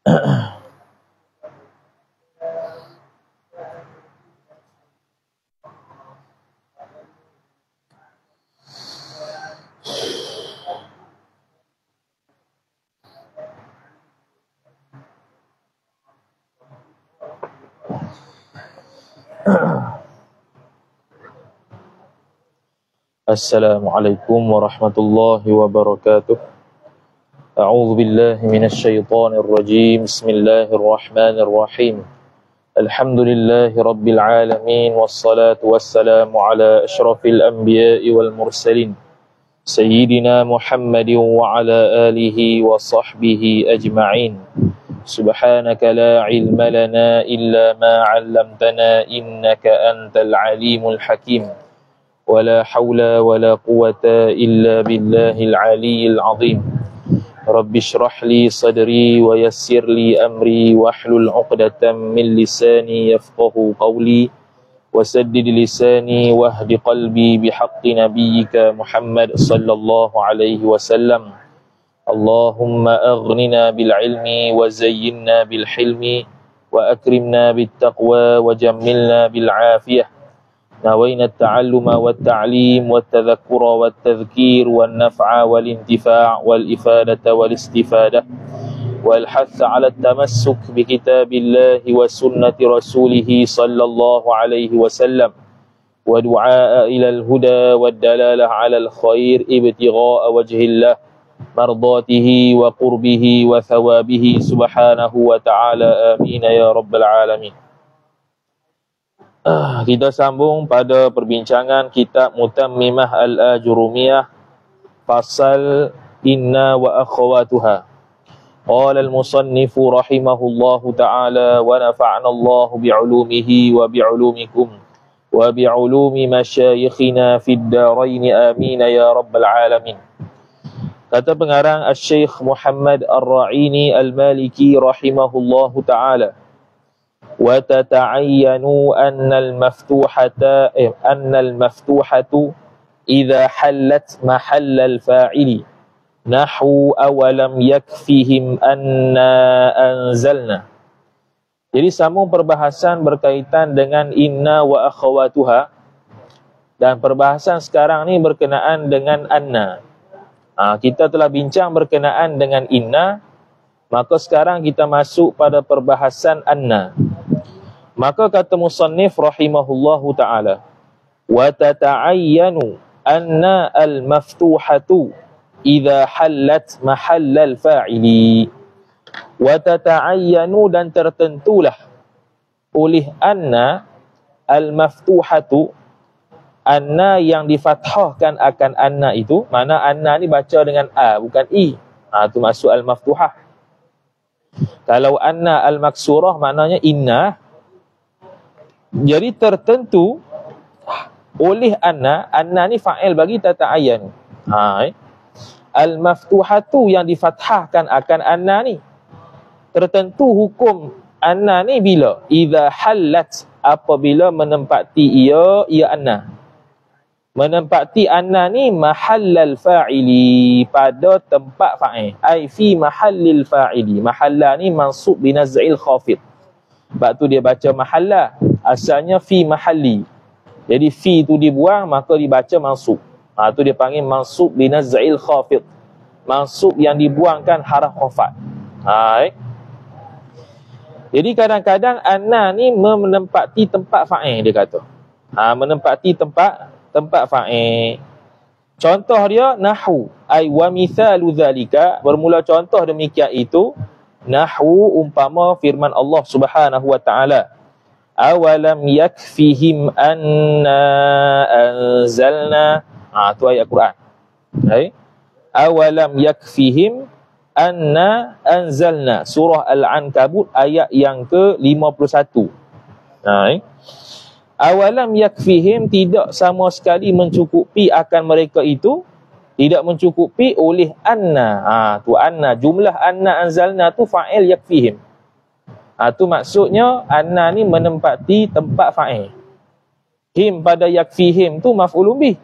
Assalamualaikum warahmatullahi wabarakatuh. A'udzu billahi minasy syaithanir rajim. Bismillahirrahmanirrahim. Alhamdulillahi rabbil alamin wassalatu wassalamu ala asyrafil anbiya'i wal mursalin sayyidina Muhammadin wa ala alihi wa sahbihi ajma'in. Subhanaka la ilma lana illa ma 'allamtana innaka antal alimul hakim. ولا حول ولا قوة إلا بالله العلي العظيم. رب اشرح لي صدري ويسر لي أمري واحلل عقدة من لساني يفقه قولي وسدد لساني واهد قلبي بحق نبيك محمد صلى الله عليه وسلم. اللهم أغننا بالعلم وزينا بالحلم وأكرمنا بالتقوى وجملنا بالعافية. نوينا التعلم والتعليم والتذكر والتذكير والنفع والانتفاع والإفادة والاستفادة والحث على التمسك بكتاب الله وسنة رسوله صلى الله عليه وسلم ودعاء إلى الهدى والدلالة على الخير ابتغاء وجه الله مرضاته وقربه وثوابه سبحانه وتعالى آمين يا رب العالمين. Kita sambung pada perbincangan kitab Mutammimah Al-Ajurumiyah Fasal Inna wa Akhawatuha. Qala al-musannifu rahimahullahu ta'ala wa nafa'na Allah bi'ulumihi wa bi'ulumikum wa bi'ulumi masyayikhina fid darain amin ya rabbal alamin. Kata pengarang Al-Syeikh Muhammad Ar-Ra'ini Al-Maliki rahimahullahu ta'ala, وتتعين أن المفتوحة إذا حلت محل الفاعل نحو أولم يكفهم أنا أنزلنا. Jadi sambung perbahasan berkaitan dengan inna wa akhawatuha, dan perbahasan sekarang ni berkenaan dengan anna. Kita telah bincang berkenaan dengan inna, maka sekarang kita masuk pada perbahasan anna. Maka kata musannif rahimahullahu ta'ala, wa tata'ayyanu anna al-maftuhatu idha hallat mahallal fa'ili. Wa tata'ayyanu, dan tertentulah oleh anna al-maftuhatu, anna yang difathahkan akan anna itu. Mana anna ni baca dengan a, bukan i. Itu masuk al-maftuhah. Kalau anna al-maksurah maknanya inna. Jadi tertentu oleh anna ni fa'il bagi tata'ayyan. Al-maftuhatu yang difathahkan akan anna ni. Tertentu hukum anna ni bila? Idza hallat, apabila menempati ia anna. Menempati anna ni mahallal fa'ili, pada tempat fa'il. Ai fi mahallil fa'ili. Mahalla ni mansub binaz'il khafid. Sebab tu dia baca mahalla. Asalnya fi mahalli. Jadi fi tu dibuang, maka dibaca mansub. Tu dia panggil mansub binaz'il khafid. Mansub yang dibuangkan haraf khafat. Jadi kadang-kadang anna ni menempati tempat fa'il, dia kata. Menempati tempat fa'il. Contoh dia nahwu, ai wa mithalu dzalika, bermula contoh demikian itu nahwu umpama firman Allah Subhanahu wa taala, awalam yakfihim anna anzalna. Tu ayat Quran. Awalam yakfihim anna anzalna, surah Al-Ankabut ayat yang ke-51. Awalam yakfihim, tidak sama sekali mencukupi akan mereka itu, tidak mencukupi oleh anna. Tu anna, jumlah anna anzalna tu fa'il yakfihim. Tu maksudnya anna ni menempati tempat fa'il. Him pada yakfihim tu maf'ulun bih.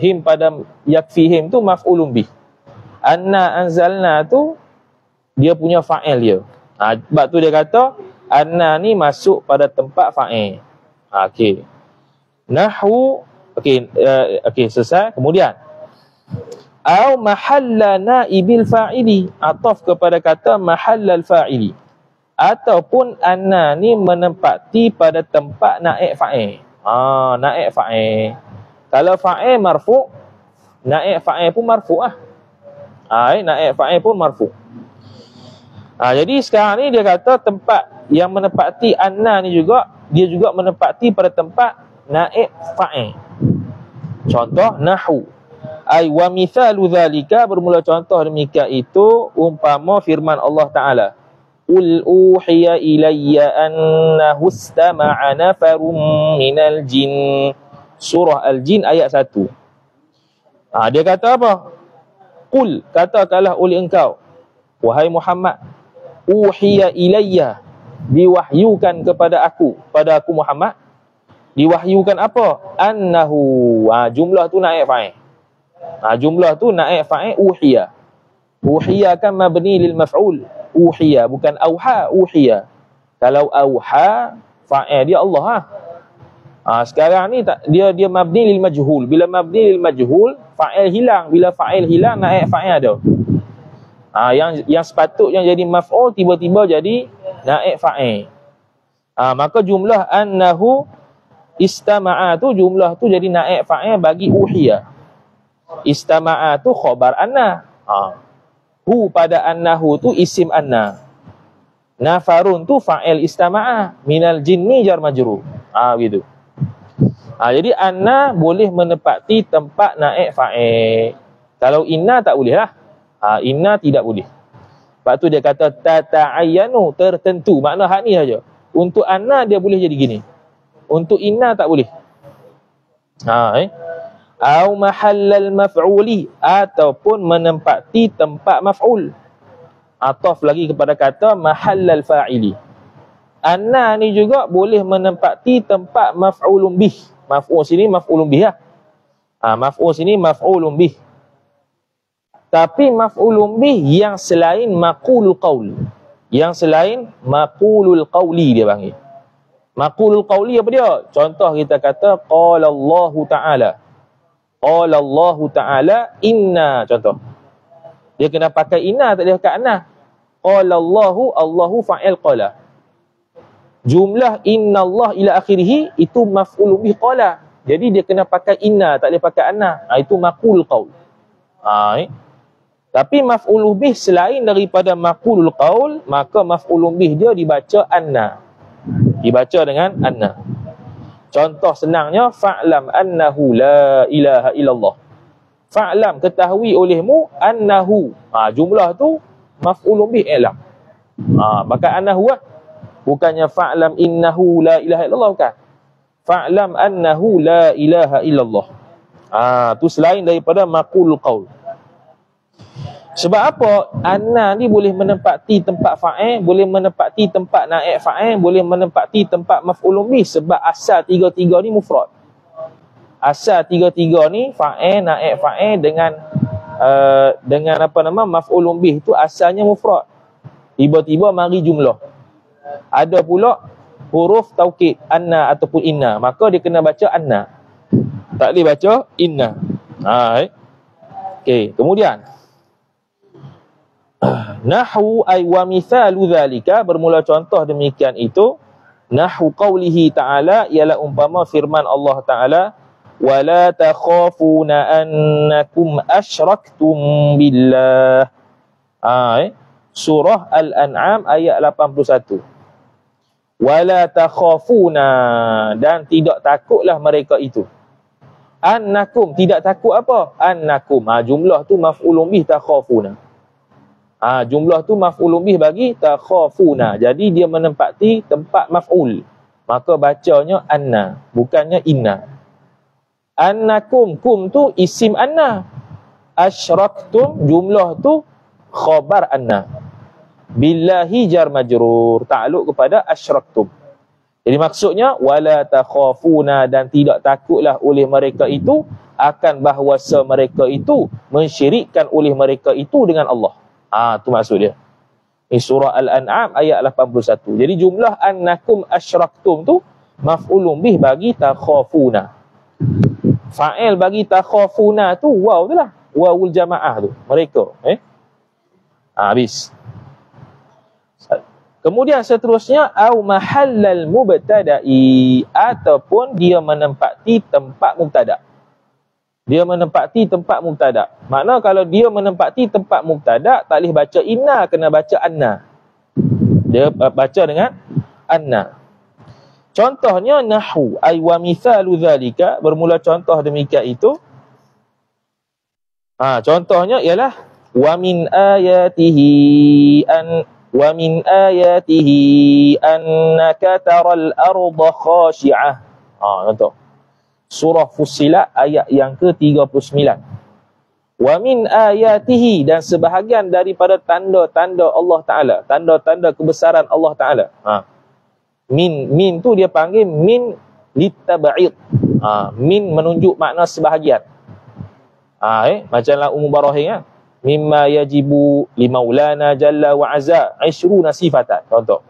Him pada yakfihim tu maf'ulun bih. Anna anzalna tu dia punya fa'il dia. Sebab tu dia kata anna ni masuk pada tempat fa'il. Okey. Nahwu okey selesai. Kemudian au mahalla naibil fa'ili, ataf kepada kata mahallal fa'ili, ataupun anna ni menempati pada tempat naib fa'il. Naib fa'il. Kalau fa'il marfu', naib fa'il pun marfu' lah. Naib fa'il pun marfu'. Jadi sekarang ni dia kata tempat yang menempati anna ni juga, dia juga menempati pada tempat naib fa'il. Contoh nahwu. Ai wa mithalu dzalika, bermula contoh demikian itu umpama firman Allah Taala, qul uhiya ilayya annahu istama'a nafarum minal jin. Surah Al-Jin ayat 1. Dia kata apa? Qul, katakanlah oleh engkau wahai Muhammad, uhiya ilayya, diwahyukan kepada aku, pada aku Muhammad, diwahyukan apa? Annahu, jumlah tu naib fa'il. Jumlah tu naib fa'il uhiya. Uhiya kan mabni lil maf'ul. Uhiya, bukan auha, uhiya. Kalau auha, fa'il dia Allah. Sekarang ni dia mabni lil majhul. Bila mabni lil majhul, fa'il hilang. Bila fa'il hilang, naib fa'il ada. Yang sepatutnya jadi maf'ul tiba-tiba jadi naib fa'il. Maka jumlah annahu istama'a tu, jumlah tu jadi naib fa'il bagi uhiya. Istama'a tu khabar anna. Hu pada annahu tu isim anna. Nafarun tu fa'il istama'a, minal jinni jar majrur. Begitu. Jadi anna boleh menempati tempat naib fa'il. Kalau inna tak boleh lah. Inna tidak boleh. Sebab tu dia kata tata'ayyanu, tertentu. Makna hak ni saja. Untuk anna dia boleh jadi gini. Untuk inna tak boleh. Au mahallal maf'uli, ataupun menempati tempat maf'ul. Ataf lagi kepada kata mahallal fa'ili. Anna ni juga boleh menempati tempat maf'ulun bih. Maf'ul sini maf'ulun bih lah. Maf'ul sini maf'ulun bih. Tapi maf'ulun bih yang selain maqulul qaul. Yang selain maqulul qauli dia panggil. Maqulul qauli apa dia? Contoh kita kata qala Allahu Ta'ala. Qala Allahu Ta'ala inna, contoh. Dia kena pakai inna, tak boleh pakai anna. Qala Allahu, Allahu fa'il qala. Jumlah inna Allah ila akhirih itu maf'ul bih qala. Jadi dia kena pakai inna, tak boleh pakai anna. Itu maqul qaul. Tapi maf'ul bih selain daripada maqulul qaul, maka maf'ul bih dia dibaca anna. Dibaca dengan anna. Contoh senangnya, fa'lam annahu la ilaha illallah. Fa'lam, ketahui olehmu, annahu. Jumlah tu maf'ulun bih i'lam. Maka annahu lah. Bukannya fa'lam innahu la ilaha illallah, bukan. Fa'lam annahu la ilaha illallah. Tu selain daripada maqul qaul. Sebab apa? Anna ni boleh menempati tempat fa'il, boleh menempati tempat naib fa'il, boleh menempati tempat maf'ulun bih, sebab asal tiga-tiga ni mufrad. Asal tiga-tiga ni fa'il, naib fa'il dengan apa nama maf'ulun bih tu asalnya mufrad. Tiba-tiba mari jumlah. Ada pula huruf taukid anna ataupun inna, maka dia kena baca anna. Tak boleh baca inna. Okey, kemudian nahwu ay wa mithalu dzalika, bermula contoh demikian itu nahwu qaulihi ta'ala, ialah umpama firman Allah Ta'ala, wala takhafuna annakum asyraktum billah. Surah Al-An'am ayat 81. Wala takhafuna, dan tidak takutlah mereka itu. Annakum, tidak takut apa? Annakum, jumlah tu maf'ulun bih takhafuna. Jumlah tu maf'ulun bih bagi takhafuna. Jadi dia menempati tempat maf'ul. Maka bacanya anna, bukannya inna. Annakum, kum tu isim anna. Asyraktum, jumlah tu khabar anna. Billahi jar majrur, ta'aluk kepada asyraktum. Jadi maksudnya wala takhafuna, dan tidak takutlah oleh mereka itu akan bahawasa mereka itu mensyirikkan oleh mereka itu dengan Allah. Tu maksud dia. Ini surah Al-An'am ayat 81. Jadi jumlah annakum asyraktum tu maf'ulun bih bagi takhafuna. Fa'il bagi takhafuna tu waw tu lah. Wawul jamaah tu. Mereka. Habis. Kemudian seterusnya au mahallal mubtada'i, ataupun dia menempati tempat mubtada'. Dia menempati tempat mubtada'. Makna kalau dia menempati tempat mubtada', tak boleh baca inna, kena baca anna. Dia baca dengan anna. Contohnya nahwu ay wa mithalu dzalika, bermula contoh demikian itu. Contohnya ialah wa min ayatihi annaka taral arda khashi'ah. Contoh. Surah Fussilat ayat yang ke-39. Wa min ayatihi, dan sebahagian daripada tanda-tanda Allah Ta'ala, tanda-tanda kebesaran Allah Ta'ala. Min tu dia panggil min litab'id. Min menunjuk makna sebahagian. Macamlah Ummu Barahim mimma yajibu limaulana jalla wa azza 20 sifatan. Contoh.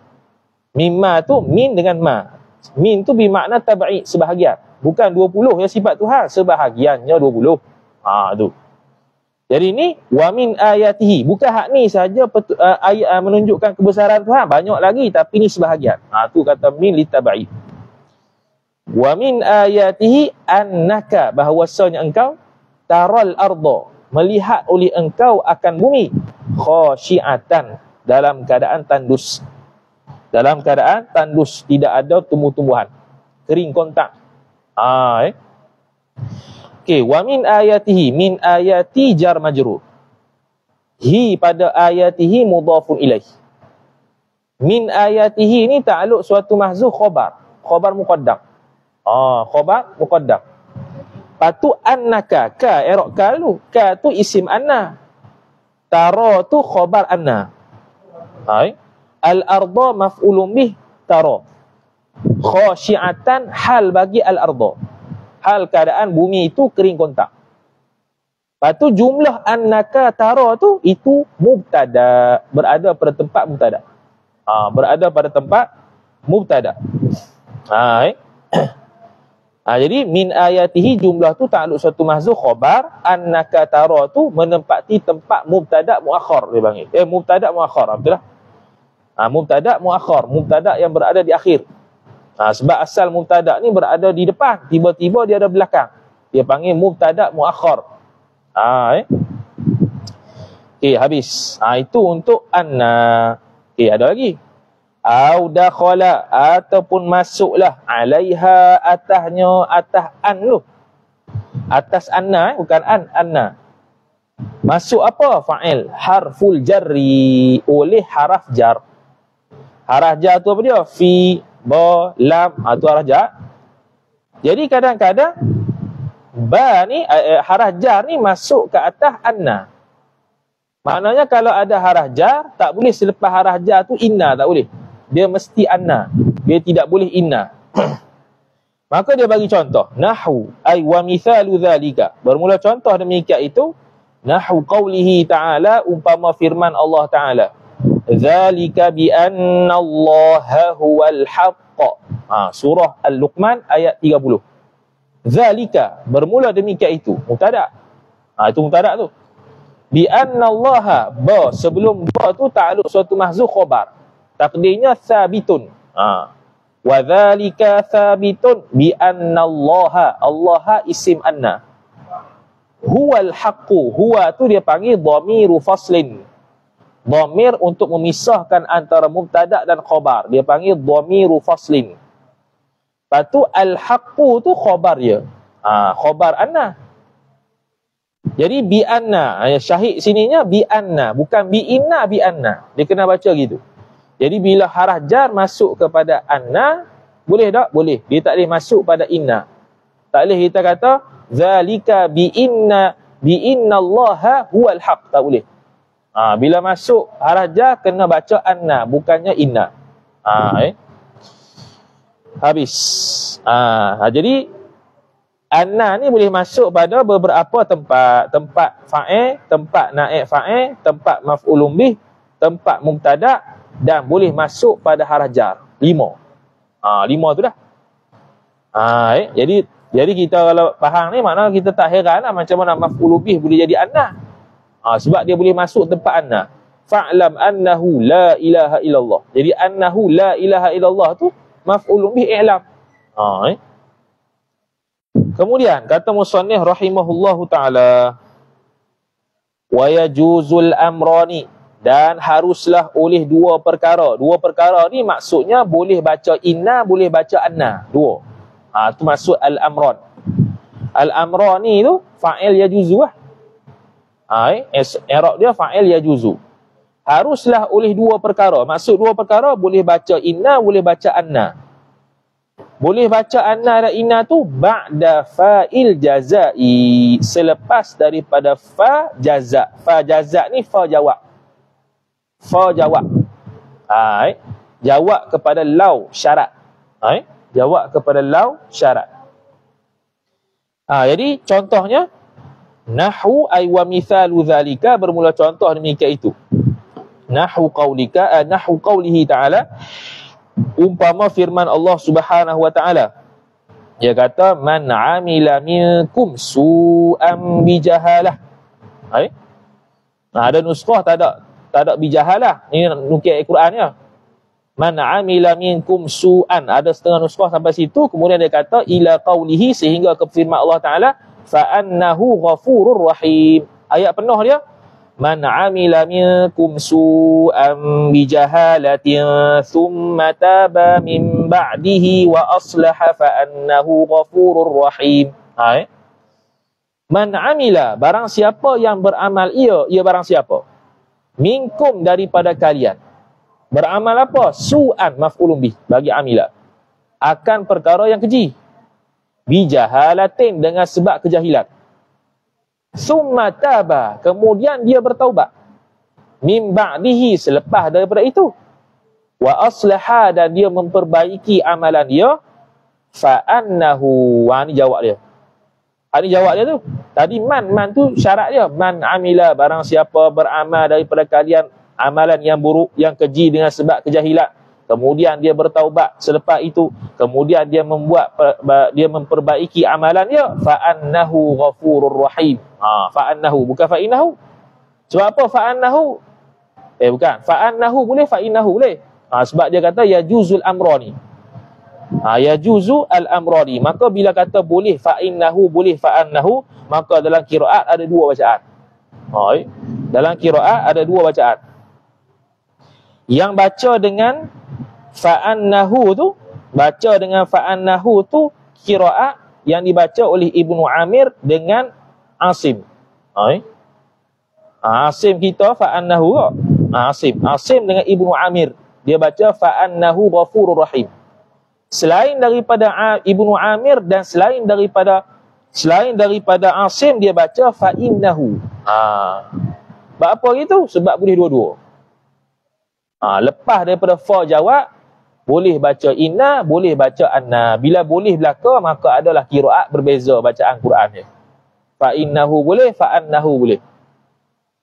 Mimma tu min dengan ma. Min tu bermakna tab'id, sebahagian. Bukan 20 yang sifat Tuhan, sebahagiannya 20. Tu. Jadi ni wa min ayatihi, bukan hak ni saja ayat menunjukkan kebesaran Tuhan, banyak lagi, tapi ni sebahagian. Tu kata min litab'id. Wa min ayatihi annaka, bahawasanya engkau taral arda, melihat oleh engkau akan bumi, khasyiatan, dalam keadaan tandus. Dalam keadaan tandus, tidak ada tumbuh-tumbuhan, kering kontak. Okey, wa min ayatihi, min ayati jar majrur. Hi pada ayatihi mudhafun ilaih. Min ayatihi ni ta'alluq suatu mahzuf khabar muqaddam. Khabar muqaddam. Patu annaka, ka i'rab kalu, ka tu isim anna. Tara tu khabar anna. Al-arda maf'ulun bih tara. Khasyi'atan hal bagi al-arda. Hal keadaan bumi itu kering kontak. Lepas tu jumlah annaka tara tu itu mubtada, berada pada tempat mubtada. Berada pada tempat mubtada. Jadi min ayatihi, jumlah tu ta'alluq satu mahzuf khabar, annaka tara tu menempati tempat mubtada muakhar dia panggil. Mubtada muakhar, betul lah. Mubtada muakhar, mubtada yang berada di akhir. Sebab asal mubtada ni berada di depan, tiba-tiba dia ada belakang. Dia panggil mubtada muakhar. Okey, habis. Itu untuk anna. Okey, ada lagi. Au dakhala, ataupun masuklah, alaiha, atasnya, atas an lu. Atas anna, bukan anna. Masuk apa? Fa'il. Harful jarri, oleh haraf jar. Haraf jar tu apa dia? Fi, ba, lam, tu haraf jar. Jadi kadang-kadang ba ni, haraf jar ni masuk ke atas anna. Maknanya kalau ada haraf jar, tak boleh selepas haraf jar tu inna, tak boleh. Dia mesti anna. Dia tidak boleh inna. Maka dia bagi contoh. Nahwu ay wa mithalu dzalika. Bermula contoh demikian itu. Nahwu qawlihi ta'ala, umpama firman Allah Ta'ala. Dzalika bi anna Allaha huwal haqq. Surah Al-Luqman ayat 30. Dzalika, bermula demikian itu. Mubtada. Itu mubtada tu. Bi anna Allaha, ba, sebelum ba tu ta'alluq suatu mahzuf khabar. Takdirnya sabitun. Wa dzalika sabitun bi anna Allaha, Allaha isim anna. Huwal haqqu, huwa tu dia panggil dhamiru faslin. Dhamir untuk memisahkan antara mubtada dan khabar. Dia panggil dhamiru faslin. Lepas tu al-haqqu tu khabar dia. Khabar anna. Jadi bi anna, syahid sininya bi anna, bukan bi inna, bi anna. Dia kena baca gitu. Jadi bila haraf jar masuk kepada anna, boleh tak? Boleh. Dia tak boleh masuk pada inna. Tak boleh kita kata zalika bi inna Allaha huwal haq, tak boleh. Bila masuk haraf jar kena baca anna, bukannya inna. Habis. Jadi anna ni boleh masuk pada beberapa tempat. Tempat fa'il, tempat naib fa'il, tempat maf'ulun bih, tempat mubtada dan boleh masuk pada haraf jar. 5. 5 tu dah. Jadi kita kalau faham ni, maknanya kita tak heran lah macam mana maf'ul bih boleh jadi anna. Sebab dia boleh masuk tempat anna. Fa'lam annahu la ilaha illallah. Jadi annahu la ilaha illallah tu maf'ul bih i'lam. Kemudian kata musannif rahimahullahu taala, wa yajuzul amrani, dan haruslah oleh dua perkara. Dua perkara ni maksudnya boleh baca inna, boleh baca anna. Dua. Tu maksud al-amran. Al-amran ni tu fa'il yajuzu lah. I'rab dia fa'il yajuzu. Haruslah oleh dua perkara. Maksud dua perkara, boleh baca inna, boleh baca anna. Boleh baca anna dan inna tu ba'da fa'il jazai, selepas daripada fa jaza. Fa jaza ni fa jawab. Fa jawab. Jawab kepada lau syarat. Jawab kepada lau syarat. Jadi contohnya nahwu ay wa mithalu zalika, bermula contoh demikian itu. Nahwu qaulika, nahwu qaulihi ta'ala, umpama firman Allah Subhanahu wa ta'ala. Dia kata man amila minkum su'an bijahalah. Ada nuskah tak ada bijahalah. Ini nukil Al-Qurannya. Man amila minkum su'an, ada setengah nuskah sampai situ, kemudian dia kata ila qaulihi, sehingga ke firman Allah Taala fa annahu ghafurur rahim. Ayat penuh dia man amila minkum su'an bijahalatin thumma taba min ba'dihi wa aslaha fa annahu ghafurur rahim. Man amila, barang siapa yang beramal, ia barang siapa, minkum daripada kalian, beramal apa? Su'an maf'ulun bih, bagi amila, akan perkara yang keji, bijahalatin, dengan sebab kejahilan, summa taba, kemudian dia bertaubat, min ba'dihi, selepas daripada itu, wa aslaha, dan dia memperbaiki amalan dia, fa annahu, ni jawab dia. Ini jawab dia tu. Tadi man tu syarat dia, man amila, barang siapa beramal daripada kalian amalan yang buruk, yang keji dengan sebab kejahilan, kemudian dia bertaubat selepas itu, kemudian dia memperbaiki amalan dia, fa annahu ghafurur rahim. Fa annahu, bukan fa innahu. Sebab apa fa annahu? Bukan. Fa annahu boleh, fa innahu boleh. Sebab dia kata yajuzul amrani. Yajuzu al-amrani. Maka bila kata boleh fa innahu, boleh fa annahu, maka dalam qiraat ada dua bacaan. Dalam qiraat ada dua bacaan. Yang baca dengan fa'annahu tu, baca dengan fa'annahu tu qiraat yang dibaca oleh Ibnu Amir dengan Asim. Asim kita fa'annahu. Asim dengan Ibnu Amir, dia baca fa'annahu ghafurur rahim. Selain daripada Ibnu Amir dan selain daripada Asim, dia baca fa'innahu. Sebab apa gitu? Sebab boleh dua-dua. Lepas daripada fa jawab, boleh baca inna, boleh baca anna. Bila boleh belaka, maka adalah qiraat berbeza bacaan Quran dia. Fa innahu boleh, fa annahu boleh.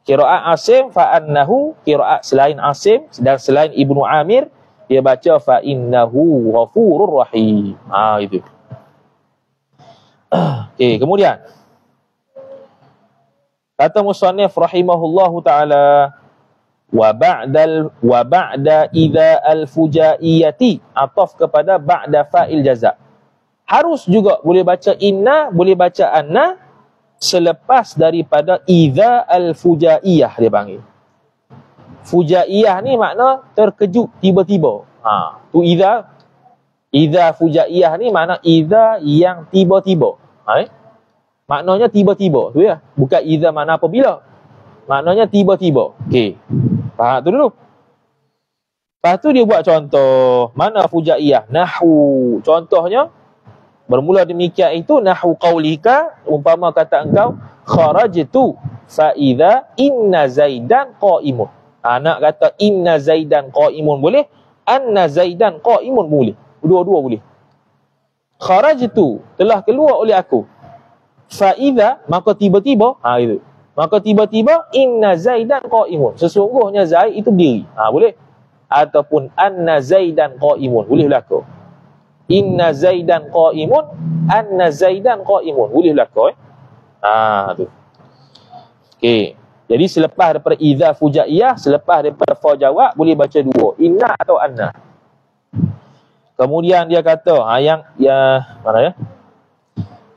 Qiraat Asim fa annahu, qiraat selain Asim dan selain Ibnu Amir, dia baca fa innahu ghafurur rahim. Itu. Okey, kemudian kata musannif rahimahullahu taala, wa ba'da idza al-fujaiyati, ataf kepada ba'da fa'il jaza. Harus juga boleh baca inna, boleh baca anna selepas daripada idza al-fujaiyah, dia panggil. Fujaiyah ni makna terkejut tiba-tiba. Tu idza fujaiyah ni makna idza yang tiba-tiba. Maknanya tiba-tiba tu ya. Bukan idza makna apabila. Maknanya tiba-tiba. Okey. Faham tu dulu. Lepas tu dia buat contoh. Mana fujaiyah? Nahwu. Contohnya, bermula demikian itu, nahwu qaulika, umpama kata engkau, kharajtu fa idza inna zaidan qa'imun. Nak kata inna zaidan qa'imun boleh, anna zaidan qa'imun boleh. Dua-dua boleh. Kharajtu, telah keluar oleh aku. Fa idza, maka tiba-tiba, itu. Maka tiba-tiba inna Zaidan qa'imun. Sesungguhnya Zaid itu berdiri. Boleh. Ataupun anna Zaidan qa'imun. Boleh berlaku. Inna Zaidan qa'imun, anna Zaidan qa'imun. Boleh berlaku. Tu. Okey. Jadi selepas daripada idza fujaiyah, selepas daripada fa jawab, boleh baca dua. Inna atau anna. Kemudian dia kata, yang mana ya?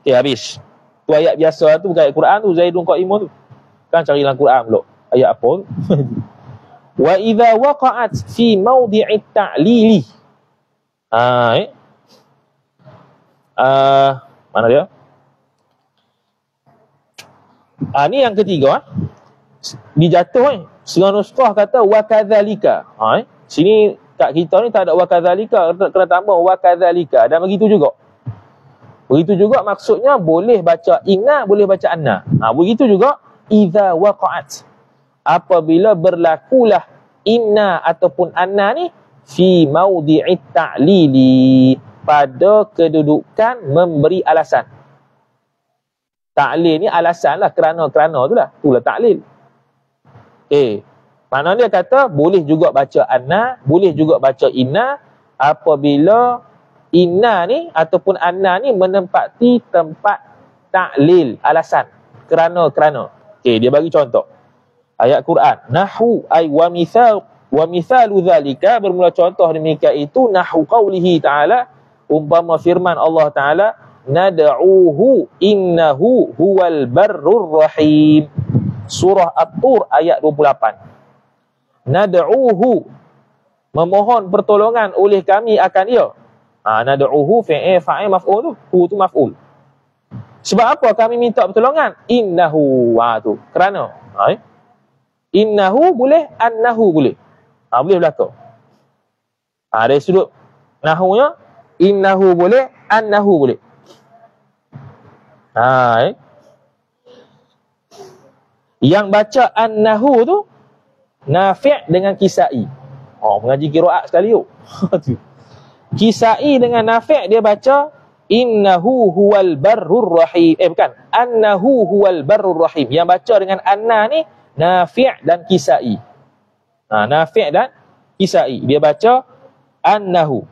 Okey, habis. Tu ayat biasa tu, bukan ayat Quran tu, Zaidun qa'imun tu. Kan cari dalam Quran pula. Ayat apa tu? Wa idza waqa'at fi mawdi'it ta'lili. Mana dia? Ni yang ketiga. Dijatuh Setengah nuskah kata wa kadzalika. Sini kat kita ni tak ada wa kadzalika, kena tambah wa kadzalika. Dan begitu juga. Begitu juga maksudnya boleh baca inna, boleh baca anna. Begitu juga idza waqa'at. Apabila berlakulah inna ataupun anna ni fi mawdi'it ta'lili, pada kedudukan memberi alasan. Ta'lil ni alasan lah, kerana tu lah. Itulah ta'lil. Mana dia kata boleh juga baca anna, boleh juga baca inna apabila inna ni ataupun anna ni menempati tempat ta'lil, alasan. Kerana. Dia bagi contoh. Ayat Quran. Nahu ay wa mithalu dhalika, bermula contoh demikian itu nahu qawlihi ta'ala, umpama firman Allah Ta'ala, nad'uhu innahu huwal barrur rahim. Surah At-Tur ayat 28. Nad'uhu, memohon pertolongan oleh kami akan dia. Nad'uhu fa'il maf'ul tu. Hu tu maf'ul. Sebab apa kami minta pertolongan? Innahu. Tu. Kerana. Innahu boleh, annahu boleh. Boleh berlaku. Dari sudut nahunya, innahu boleh, annahu boleh. Yang baca annahu tu Nafi' dengan Kisai. Mengaji qiraat sekali tu. Kisai dengan Nafi' dia baca innahu huwal barrur rahim. Bukan, annahu huwal barrur rahim. Yang baca dengan anna ni Nafi' dan Kisai. Nafi' dan Kisai. Dia baca annahu.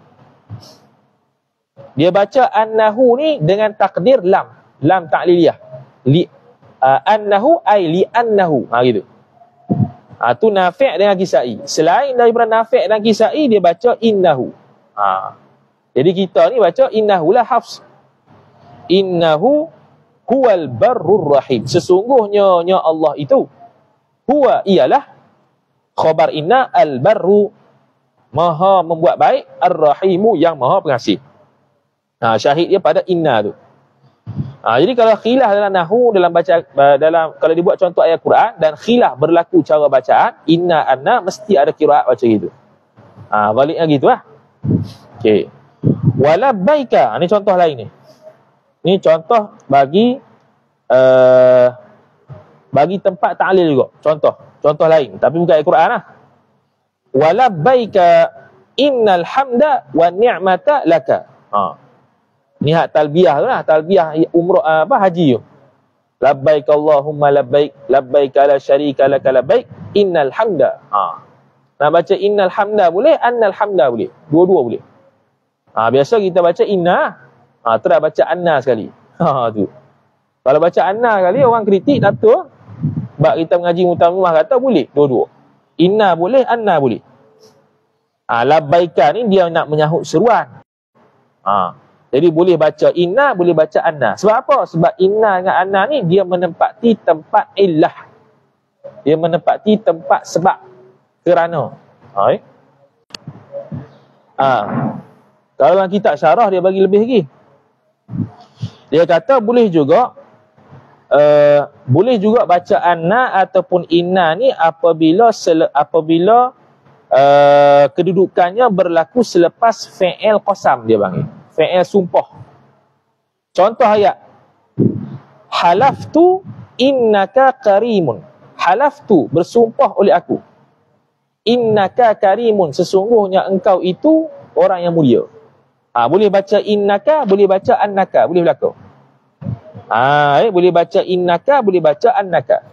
Dia baca annahu ni dengan takdir lam ta'liliyah. Annahu ay li annahu. Gitu. Tu Nafi' dengan Kisai. Selain daripada Nafi' dan Kisai, dia baca innahu. Jadi kita ni baca innahu lah Hafs. Innahu huwal barrur rahim. Sesungguhnya Allah itu, huwa ialah khabar inna, al-barru maha membuat baik, ar-rahimu yang maha pengasih. Syahid dia pada inna tu. Jadi kalau khilaf dalam nahu, kalau dibuat contoh ayat Quran dan khilaf berlaku cara bacaan inna anna, mesti ada qiraat baca gitu. Baliknya gitu lah. Okey. Walabbaika, ni contoh lain ni. Ni contoh bagi tempat ta'lil juga. Contoh lain, tapi bukan ayat Quran lah. Walabbaika innal hamda wan ni'mata laka. Ni hak talbiyah tu lah, talbiyah umrah haji tu. Labbaik Allahumma labbaik, labbaik la syarika laka labbaik, innal hamda. Nak baca innal hamda boleh, annal hamda boleh. Dua-dua boleh. Biasa kita baca inna, terus baca anna sekali. Tu. Kalau baca anna sekali, orang kritik tak tahu. Sebab kita mengaji mutamimah kata boleh, dua-dua. Inna boleh, anna boleh. Labbaika ni dia nak menyahut seruan. Jadi boleh baca inna, boleh baca anna. Sebab apa? Sebab inna dengan anna ni dia menempati tempat illah. Dia menempati tempat sebab. Kerana. Kalau dalam kitab syarah dia bagi lebih lagi. Dia kata boleh juga baca anna ataupun inna ni apabila kedudukannya berlaku selepas fi'il qasam, dia panggil. Fi'il sumpah. Contoh ayat. Halaftu innaka karimun. Halaftu, bersumpah oleh aku. Innaka karimun, sesungguhnya engkau itu orang yang mulia. Boleh baca innaka, boleh baca annaka, boleh berlaku. Boleh baca innaka, boleh baca annaka.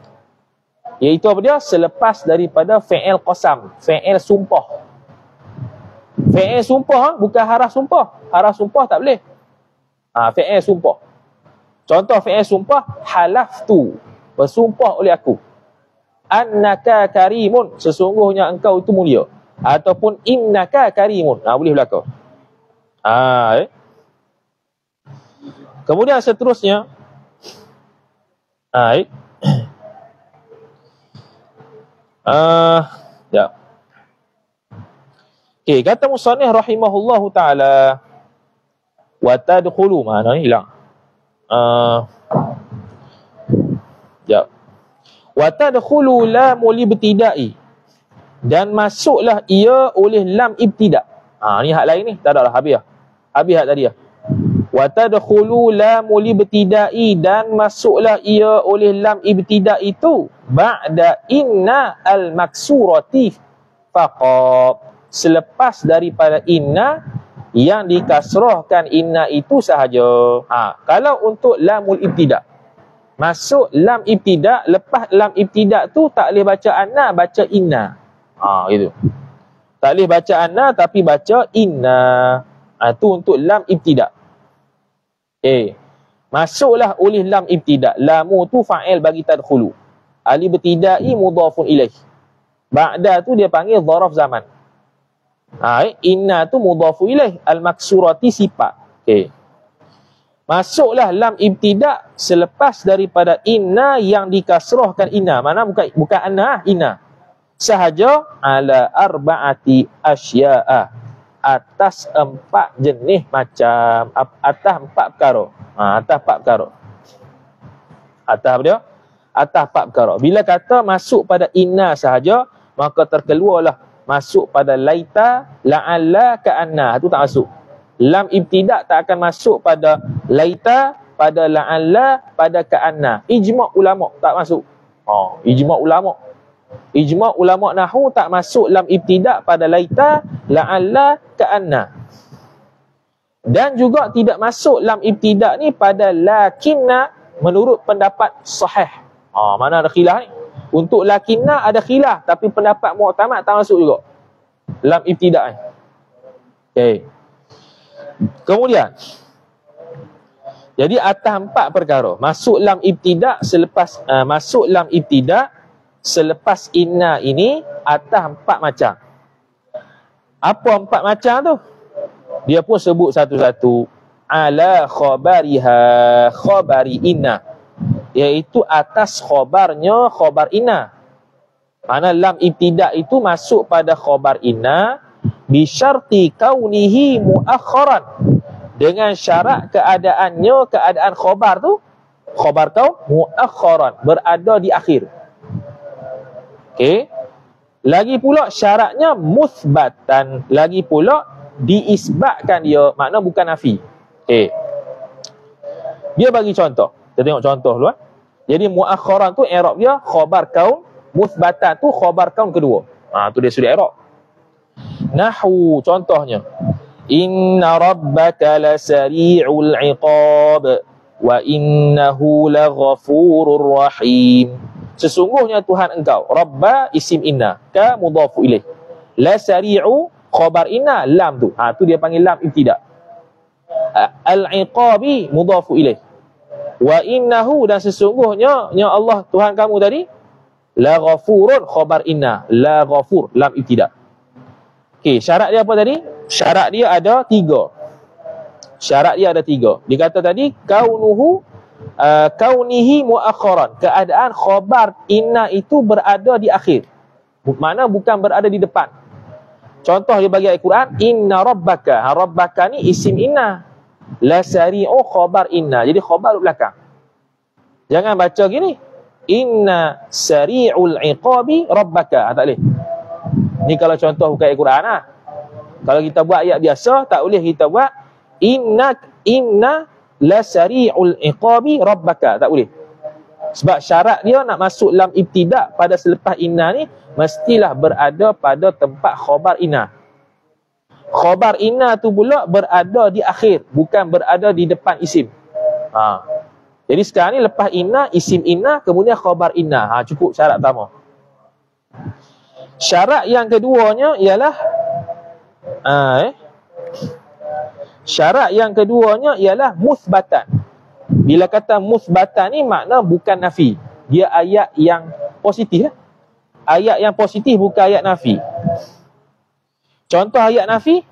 Iaitu apa dia? Selepas daripada fi'il qasam, fi'il sumpah. Fi'il sumpah bukan haraf sumpah. Haraf sumpah tak boleh. Fi'il sumpah. Contoh fi'il sumpah, halaftu, bersumpah oleh aku. Annaka karimun, sesungguhnya engkau itu mulia. Ataupun innaka karimun. Boleh berlaku. Kemudian seterusnya, ya. Okey, kata musannif rahimahullahu taala, wa tadkhulu, mana ni hilang. Ya. Wa tadkhulu lamul ibtida'i, dan masuklah ia oleh lam ibtida'. Ni hak lain ni, tak ada lah, habis dah. Habis hak tadi dah. Wa tadkhulu lamul ibtida'i, dan masuklah ia oleh lam ibtida' itu ba'da inna al-maksurati faqat, selepas daripada inna yang dikasrahkan inna itu sahaja. Kalau untuk lamul ibtida', masuk lam ibtida', lepas lam ibtida' tu tak boleh baca anna, baca inna. Gitu. Tak boleh baca anna tapi baca inna. Tu untuk lam ibtida'. Masuklah oleh lam ibtida'. Lamu tu fa'il bagi tadkhulu. Al-ibtida'i mudhafun ilaih. Ba'da tu dia panggil dharaf zaman. Inna tu mudhafu ilaih. Al-maksurati sifat. Masuklah lam ibtida' selepas daripada inna yang dikasrahkan inna. Mana bukan anna, inna. Sahaja ala arba'ati asya'a, atas 4 jenis macam, atas 4 perkara. Atas 4 perkara. Atas apa dia? Atas 4 perkara. Bila kata masuk pada inna sahaja, maka terkeluarlah masuk pada laita, la'alla, ka'anna. Itu tak masuk. Lam ibtida' tak akan masuk pada laita, pada la'alla, pada ka'anna. Ijma' ulama' tak masuk. Ijma' ulama'. Ijma' ulama' nahwu tak masuk lam ibtida' pada laita, la'alla, ka'anna. Dan juga tidak masuk lam ibtida' ni pada lakinna menurut pendapat sahih. Mana ada khilaf ni? Untuk lakinna ada khilaf, tapi pendapat mu'tamad tak masuk juga lam ibtida' ni. Kemudian, jadi atas 4 perkara. Masuk lam ibtida' selepas masuk lam ibtida' selepas inna ini atas 4 macam. Apa 4 macam tu? Dia pun sebut satu-satu. Ala khabariha, khabari inna, iaitu atas khabarnya khabar inna. Mana lam ibtida' itu masuk pada khabar inna bi syarti kaunihi muakharan, dengan syarat keadaannya, keadaan khabar tu, khabar kaun muakharan, berada di akhir. Lagi pula syaratnya muthbatan, lagi pula diisbatkan dia, makna bukan nafi. Dia bagi contoh. Kita tengok contoh dulu. Jadi muakharan tu i'rab dia khabar kaun, muthbatan tu khabar kaun kedua. Tu dia sudah i'rab. Nahwu contohnya, inna rabbaka lasari'ul iqab wa innahu laghafurur rahim. Sesungguhnya Tuhan engkau, rabba isim inna, ka mudhafu ilaih, la sari'u khabar inna, lam tu. Tu dia panggil lam ibtida'. Al-iqabi mudhafu ilaih. Wa innahu, dan sesungguhnya ya Allah Tuhan kamu tadi, la ghafurun khabar inna, la ghafur lam ibtida'. Syarat dia apa tadi? Syarat dia ada 3. Syarat dia ada 3. Dia kata tadi kaunuhu kaunihi muakharan, keadaan khabar inna itu berada di akhir, makna bukan berada di depan. Contoh dia bagi ayat Quran, inna rabbaka, rabbaka ni isim inna, la sari'u khabar inna, jadi khabar di belakang. Jangan baca gini, inna sari'ul iqabi rabbaka, tak boleh. Ni kalau contoh bukan ayat Quran lah. Kalau kita buat ayat biasa, tak boleh kita buat inna la sari'ul iqabi rabbaka, tak boleh. Sebab syarat dia nak masuk lam ibtida' pada selepas inna ni mestilah berada pada tempat khabar inna. Khabar inna tu pula berada di akhir, bukan berada di depan isim. Jadi sekarang ni lepas inna, isim inna, kemudian khabar inna. Cukup syarat pertama. Syarat yang keduanya ialah syarat yang keduanya ialah musbatan. Bila kata musbatan ni makna bukan nafi. Dia ayat yang positif. Ayat yang positif bukan ayat nafi. Contoh ayat nafi.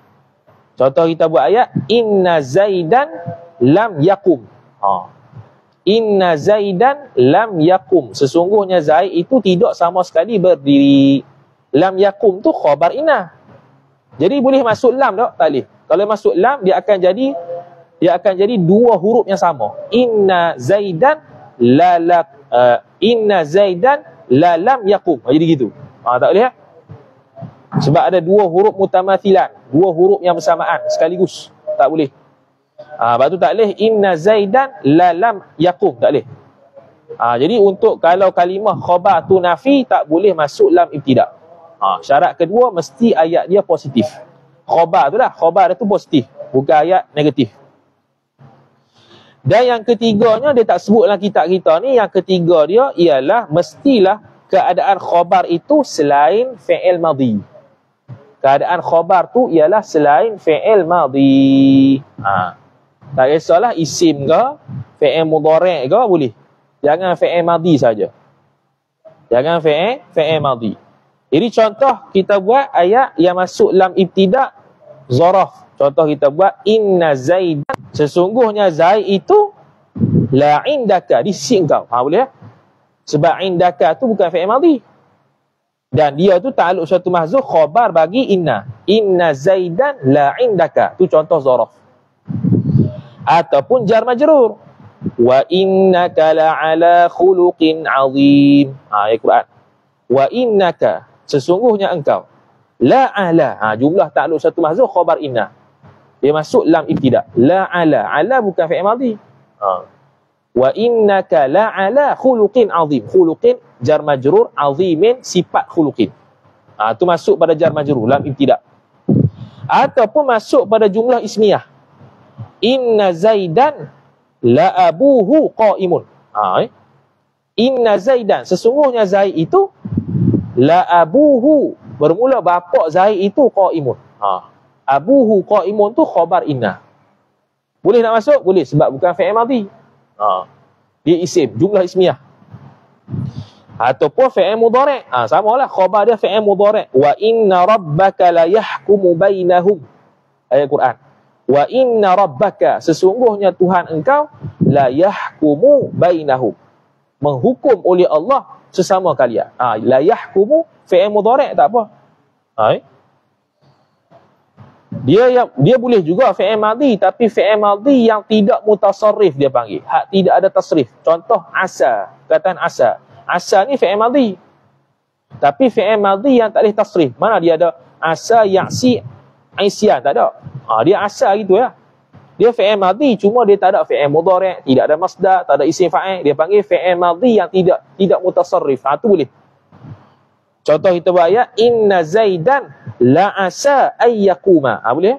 Contoh kita buat ayat inna zaidan lam yakum. Inna zaidan lam yakum. Sesungguhnya Zaid itu tidak sama sekali berdiri. Lam yakum tu khabar inna. Jadi boleh masuk lam tak? Tak boleh. Kalau masuk lam dia akan jadi dua huruf yang sama. Inna zaidan la lam yakum. Jadi gitu. Tak boleh. Sebab ada dua huruf mutamathilan, dua huruf yang bersamaan sekaligus. Tak boleh. Lepas tu tak boleh inna zaidan la lam yakum, tak boleh. Jadi untuk kalau kalimah khabar tu nafi, tak boleh masuk lam ibtida'. Syarat kedua mesti ayat dia positif. Khabar tu lah, khabar dia tu positif, bukan ayat negatif. Dan yang ketiganya dia tak sebut dalam kitab kita ni. Yang ketiga dia ialah mestilah keadaan khabar itu selain fi'il madhi. Keadaan khabar tu ialah selain fi'il madhi. Tak kisahlah isim ke, fi'il mudhari' ke, boleh. Jangan fi'il madhi saja. Jangan fi'il madhi. Jadi contoh kita buat ayat yang masuk lam ibtida' zaraf. Contoh kita buat inna zaidan, sesungguhnya Zaid itu la indaka, di sisi engkau. Boleh? Sebab indaka tu bukan fi'il madhi. Dan dia tu ta'alluq suatu mahzuf khabar bagi inna. Inna zaidan la indaka. Tu contoh zaraf. Ataupun jar majrur. Wa innaka la'ala khuluqin azim. Ayat Quran. Wa innaka, sesungguhnya engkau. La'ala. Jumlah ta'alluq suatu mahzuf khabar inna. Dia masuk lam ibtida'. La'ala. Ala bukan fi'il madhi. Wa innaka la'ala khuluqin azim. Khuluqin jar majrur, azimin sifat khuluqin. Tu masuk pada jar majrur, lam ibtida'. Ataupun masuk pada jumlah ismiyah. Inna zaidan la abuhu qaimun. Inna zaidan, sesungguhnya Zaid itu la abuhu, bermula bapa Zaid itu qaimun. Abuhu qaimun tu khabar inna. Boleh nak masuk? Boleh, sebab bukan fi'il madhi. Dia isim, jumlah ismiyah. Ataupun fi'il mudhari'. Samalah, khabar dia fi'il mudhari'. Wa inna rabbaka la yahkumu bainahum. Ayat Quran. Wa inna rabbaka, sesungguhnya Tuhan engkau la yahkumu bainahum, menghukum oleh Allah sesama kalian. La yahkumu fi'il mudhari' tak apa. Dia boleh juga fi'il madhi, tapi fi'il madhi yang tidak mutasarrif dia panggil. Tidak ada tasrif. Contoh asa, kataan asa. Asa ni fi'il madhi. Tapi fi'il madhi yang tak boleh tasrif. Mana dia ada asa ya'si isyan, tak ada. Dia asa gitu ya. Dia fi'il madhi, cuma dia tak ada fi'il mudhari', tidak ada masdar, tak ada isim fa'il. Dia panggil fi'il madhi yang tidak mutasarrif. Tu boleh. Contoh kita buat ayat inna zaidan la asa ayyakuma. Boleh?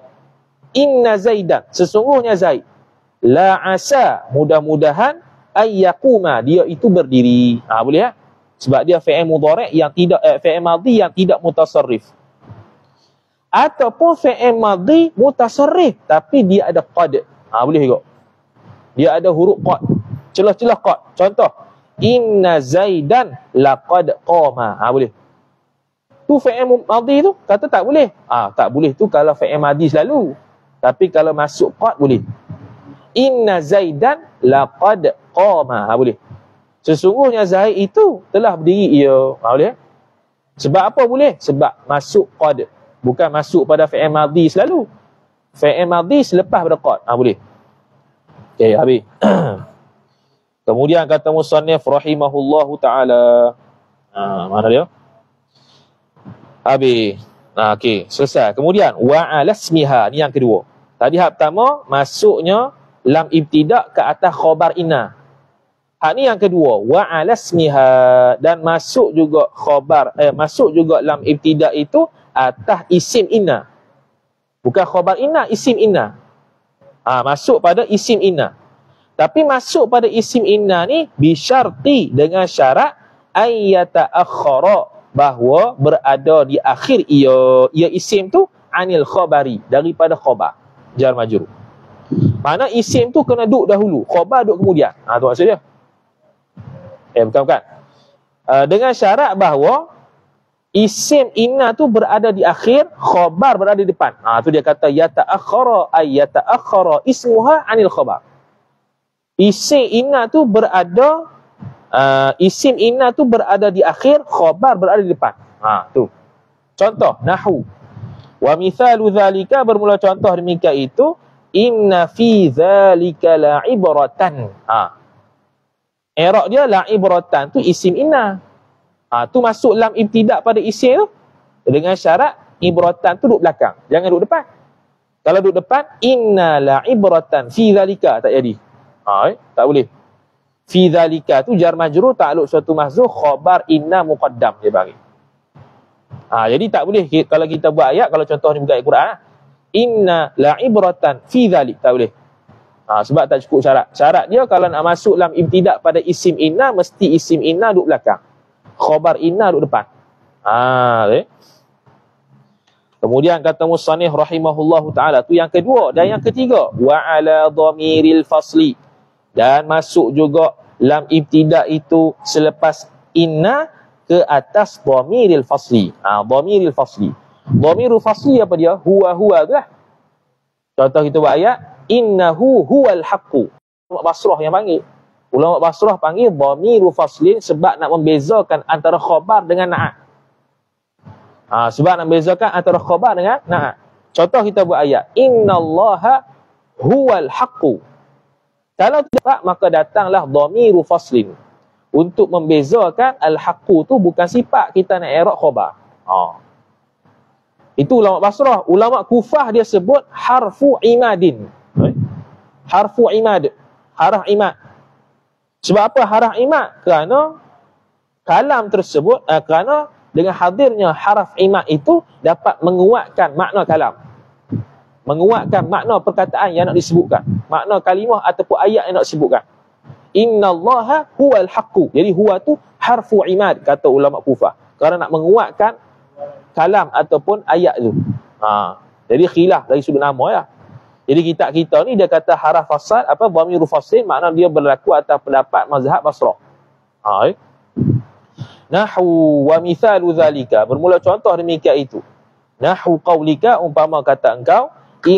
Inna zaidan, sesungguhnya Zaid, la asa, mudah-mudahan, ayyakuma, dia itu berdiri. Boleh ya? Sebab dia fi'il mudhari' yang tidak fi'il madhi yang tidak mutasarrif. Ataupun fi'il madhi mutasarrif tapi dia ada qad. Boleh juga. Dia ada huruf qad, celah-celah qad. Contoh inna zaidan laqad qama. Boleh. Tu fi'il madhi tu kata tak boleh. Tak boleh tu kalau fi'il madhi selalu. Tapi kalau masuk qad boleh. Inna zaidan laqad qama. Boleh. Sesungguhnya Zaid itu telah berdiri ia. Boleh. Sebab apa boleh? Sebab masuk qad. Bukan masuk pada fi'il madhi selalu. Fi'il madhi selepas pada qad. Boleh. Okey, habis. Kemudian kata musannif rahimahullahu ta'ala. Mana dia? Habis. Okey, selesai. Kemudian wa alasmiha, ni yang kedua. Tadi hak pertama masuknya lam ibtida' ke atas khabar inna. Hak ni yang kedua, wa alasmiha, dan masuk juga khabar masuk juga lam ibtida' itu atas isim inna. Bukan khabar inna, isim inna. Masuk pada isim inna. Tapi masuk pada isim inna ni bisyarti, dengan syarat ayyata akhara, bahawa berada di akhir ia isim tu anil khabari, daripada khabar jar majrur. Mana isim tu kena duduk dahulu, khabar duduk kemudian. Tu maksud dia. Bukan. Dengan syarat bahawa isim inna tu berada di akhir, khabar berada di depan. Tu dia kata yata'akhkhara ay yata'akhkhara ismuha anil khabar. Isim inna tu berada di akhir, khabar berada di depan. Tu. Contoh nahwu. Wa mithalu dzalika, bermula contoh demikian itu, inna fi dzalika la'ibratan. I'rab dia la'ibratan tu isim inna. Tu masuk lam ibtidak pada isim tu, dengan syarat ibratan tu duduk belakang, jangan duduk depan. Kalau duduk depan, inna la'ibratan fi dzalika, tak jadi. Tak boleh. Fi dzalika tu jar majrur ta'alluq suatu mahzuf, khabar inna muqaddam dia bagi. Jadi tak boleh kalau kita buat ayat, kalau contoh ni bukan ayat Quran, inna la'ibratan fi dzalik, tak boleh. Sebab tak cukup syarat. Syarat dia kalau nak masuk lam ibtidak pada isim inna, mesti isim inna duduk belakang, khabar inna duduk depan. Kemudian kata musannif rahimahullahu ta'ala, tu yang kedua. Dan yang ketiga, wa ala dhamiril fasli, dan masuk juga lam ibtidak itu selepas inna ke atas dhamiril fasli. Dhamiril fasli. Dhamirul fasli apa dia? Huwa tu lah. Contoh kita buat ayat, innahu huwal haqqu. Ulama Basrah yang panggil. Ulama Basrah panggil dhamirul faslin sebab nak membezakan antara khabar dengan na'at. Sebab nak membezakan antara khabar dengan na'at. Contoh kita buat ayat, innallaha huwal haqqu. Kalau tidak, maka datanglah dhamirul faslin untuk membezakan al-haqqu tu bukan sifat, kita nak i'rab khabar. Itu ulama Basrah. Ulama Kufah dia sebut harfu imadin. Harfu imad. Harah imad. Sebab apa harah imad? Kerana kalam tersebut, kerana dengan hadirnya haraf imad itu dapat menguatkan makna kalam, menguatkan makna perkataan yang nak disebutkan, makna kalimah ataupun ayat yang nak disebutkan. Innallaha huwal haqqu. Jadi huwa tu harfu imad, kata ulama Kufah, kerana nak menguatkan kalam ataupun ayat tu. Jadi khilaf dari sudut nama ya. Jadi kita ni dia kata haraf fasal, dhamirul fasil, makna dia berlaku atas pendapat mazhab Basrah. Nahwu wa mithalu dzalika, bermula contoh demikian itu. Nahwu qaulika, umpama kata engkau,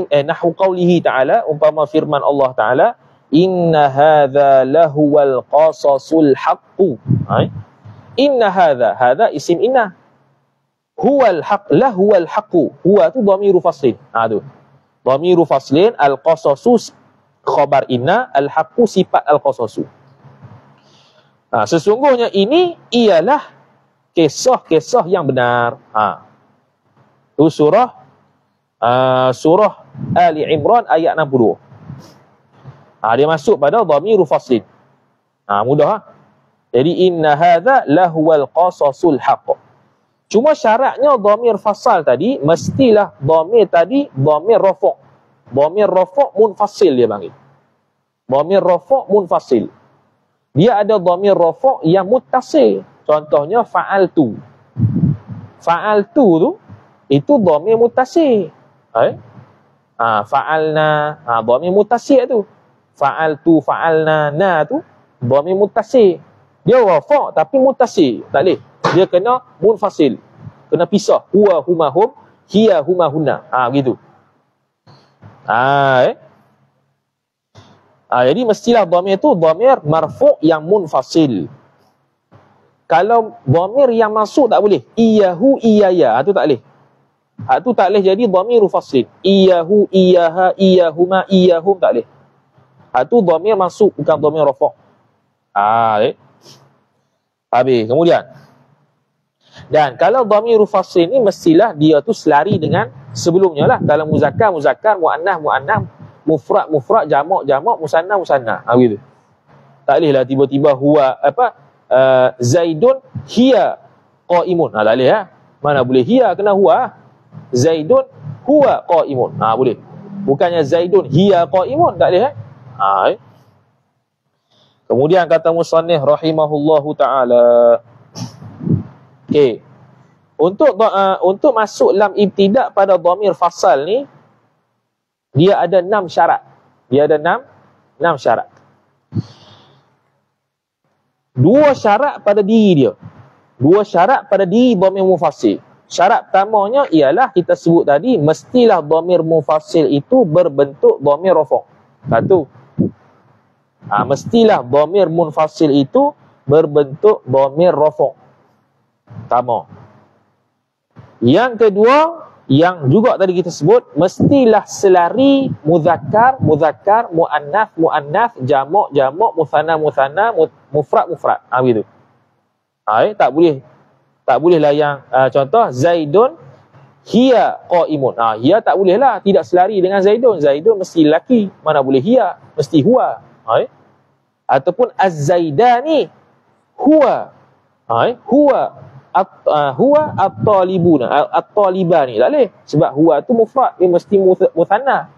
nahwu qaulihi ta'ala, umpama firman Allah Ta'ala, inna hadza lahuwal qasasul haqqu. Inna hadza isim inna, huwal haqq, lahuwal haqqu. Huwa tu dhamiru faslin. Tu dhamiru faslin, al-qasasus khabar inna, al-haqqu sifat al-qasasu. Sesungguhnya ini ialah kisah-kisah yang benar. Tu surah Ali Imran ayat 62. Dia masuk pada dhamiru faslin. Mudah. Jadi inna hadza lahuwal qasasul haqq. Cuma syaratnya dhamir fasal tadi mestilah dhamir tadi dhamir rafa'. Dhamir rafa' munfasil dia panggil. Dhamir rafa' munfasil. Dia ada dhamir rafa' yang muttasil. Contohnya fa'altu. Fa'altu tu itu dhamir muttasil. Fa'alna, dhamir muttasil tu. Fa'altu, fa'alna, na tu dhamir muttasil. Dia rafa' tapi muttasil. Tak boleh. Dia kena munfasil, kena pisah. Huwa huma hum, hiya huma hunna. Begitu. Jadi mestilah dhamir tu dhamir marfu' yang munfasil. Kalau dhamir yang masuk tak boleh. Iyahu, iyaya, tu tak boleh. Tu tak boleh jadi dhamiru fasil. Iyahu, iyaha, iyahuma, iyahum, tak boleh. Tu dhamir masuk, bukan dhamir rafa'. Habis. Kemudian, dan kalau dhamiru fasil ni mestilah dia tu selari dengan sebelumnya lah. Kalau muzakkar, muzakkar, muannah, muannah, mufrad, mufrad, jamak, jamak, musanna, musanna. Begitu. Tak boleh lah tiba-tiba huwa Zaidun hiya qaimun. Tak boleh lah. Mana boleh hiya, kena huwa. Zaidun huwa qaimun. Boleh. Bukannya Zaidun hiya qaimun, tak boleh. Kemudian kata musannif rahimahullahu ta'ala. Okey. Untuk masuk lam ibtida' pada dhamir fasal ni, dia ada 6 syarat. Dia ada 6 syarat. 2 syarat pada diri dia. 2 syarat pada diri dhamir mufasil. Syarat pertamanya ialah kita sebut tadi, mestilah dhamir mufasil itu berbentuk dhamir rafa'. Satu. Mestilah dhamir munfasil itu berbentuk dhamir rafa'. Pertama. Yang kedua, yang juga tadi kita sebut, mestilah selari muzakkar, muannas, jamak, mutsanna, mufrad. Begitu. Tak boleh lah yang contoh Zaidun hiya qaimun. Hiya tak boleh lah, tidak selari dengan Zaidun. Zaidun mesti lelaki, mana boleh hiya, mesti huwa. Ataupun az-zaidani huwa. Huwa at-talibuna, at-talibani. Tak boleh. Sebab huwa tu mufrad, dia mesti mutsanna.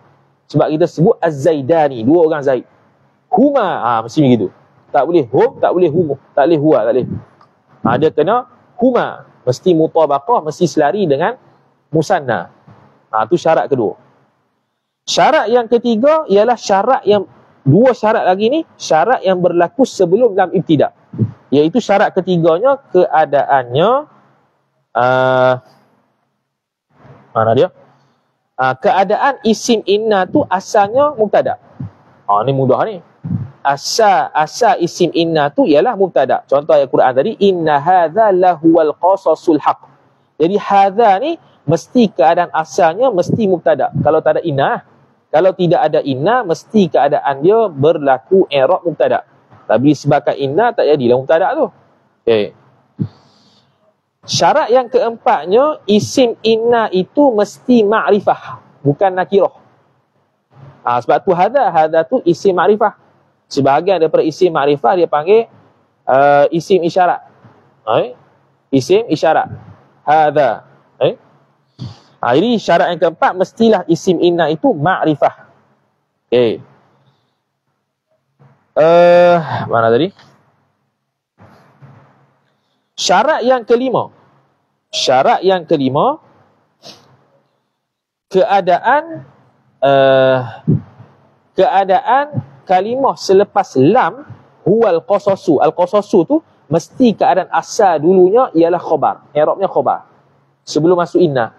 Sebab kita sebut az-zaidani, 2 orang Zaid. Huma, mesti begitu. Tak boleh hum, tak boleh hum, tak boleh huwa, tak boleh. Dia kena huma, mesti mutabaqah, mesti selari dengan musanna. Tu syarat kedua. Syarat yang ketiga ialah syarat yang 2 syarat lagi ni, syarat yang berlaku sebelum lam ibtida'. Iaitu syarat ketiganya, keadaannya mana dia? Keadaan isim inna tu asalnya mubtada'. Ni mudah ni. Asal isim inna tu ialah mubtada'. Contoh ayat Quran tadi, inna hadza lahuwal qasasul haq. Jadi hadza ni mesti keadaan asalnya mesti mubtada'. Kalau tak ada inna, kalau tidak ada inna, mesti keadaan dia berlaku i'rab mubtada'. Tapi disebabkan inna, tak jadilah mubtada' tu. Okay. Syarat yang keempatnya, isim inna itu mesti ma'rifah, bukan nakirah. Sebab tu hadza tu isim ma'rifah. Sebahagian daripada isim ma'rifah dia panggil isim isyarat. Isim isyarat. Hadza. Jadi syarat yang keempat, mestilah isim inna itu ma'rifah. Okay. Mana tadi? Syarat yang kelima. Keadaan kalimah selepas lam huwal qasasu. Al-qasasu tu mesti keadaan asal dulunya ialah khabar. I'rabnya khabar. Sebelum masuk inna.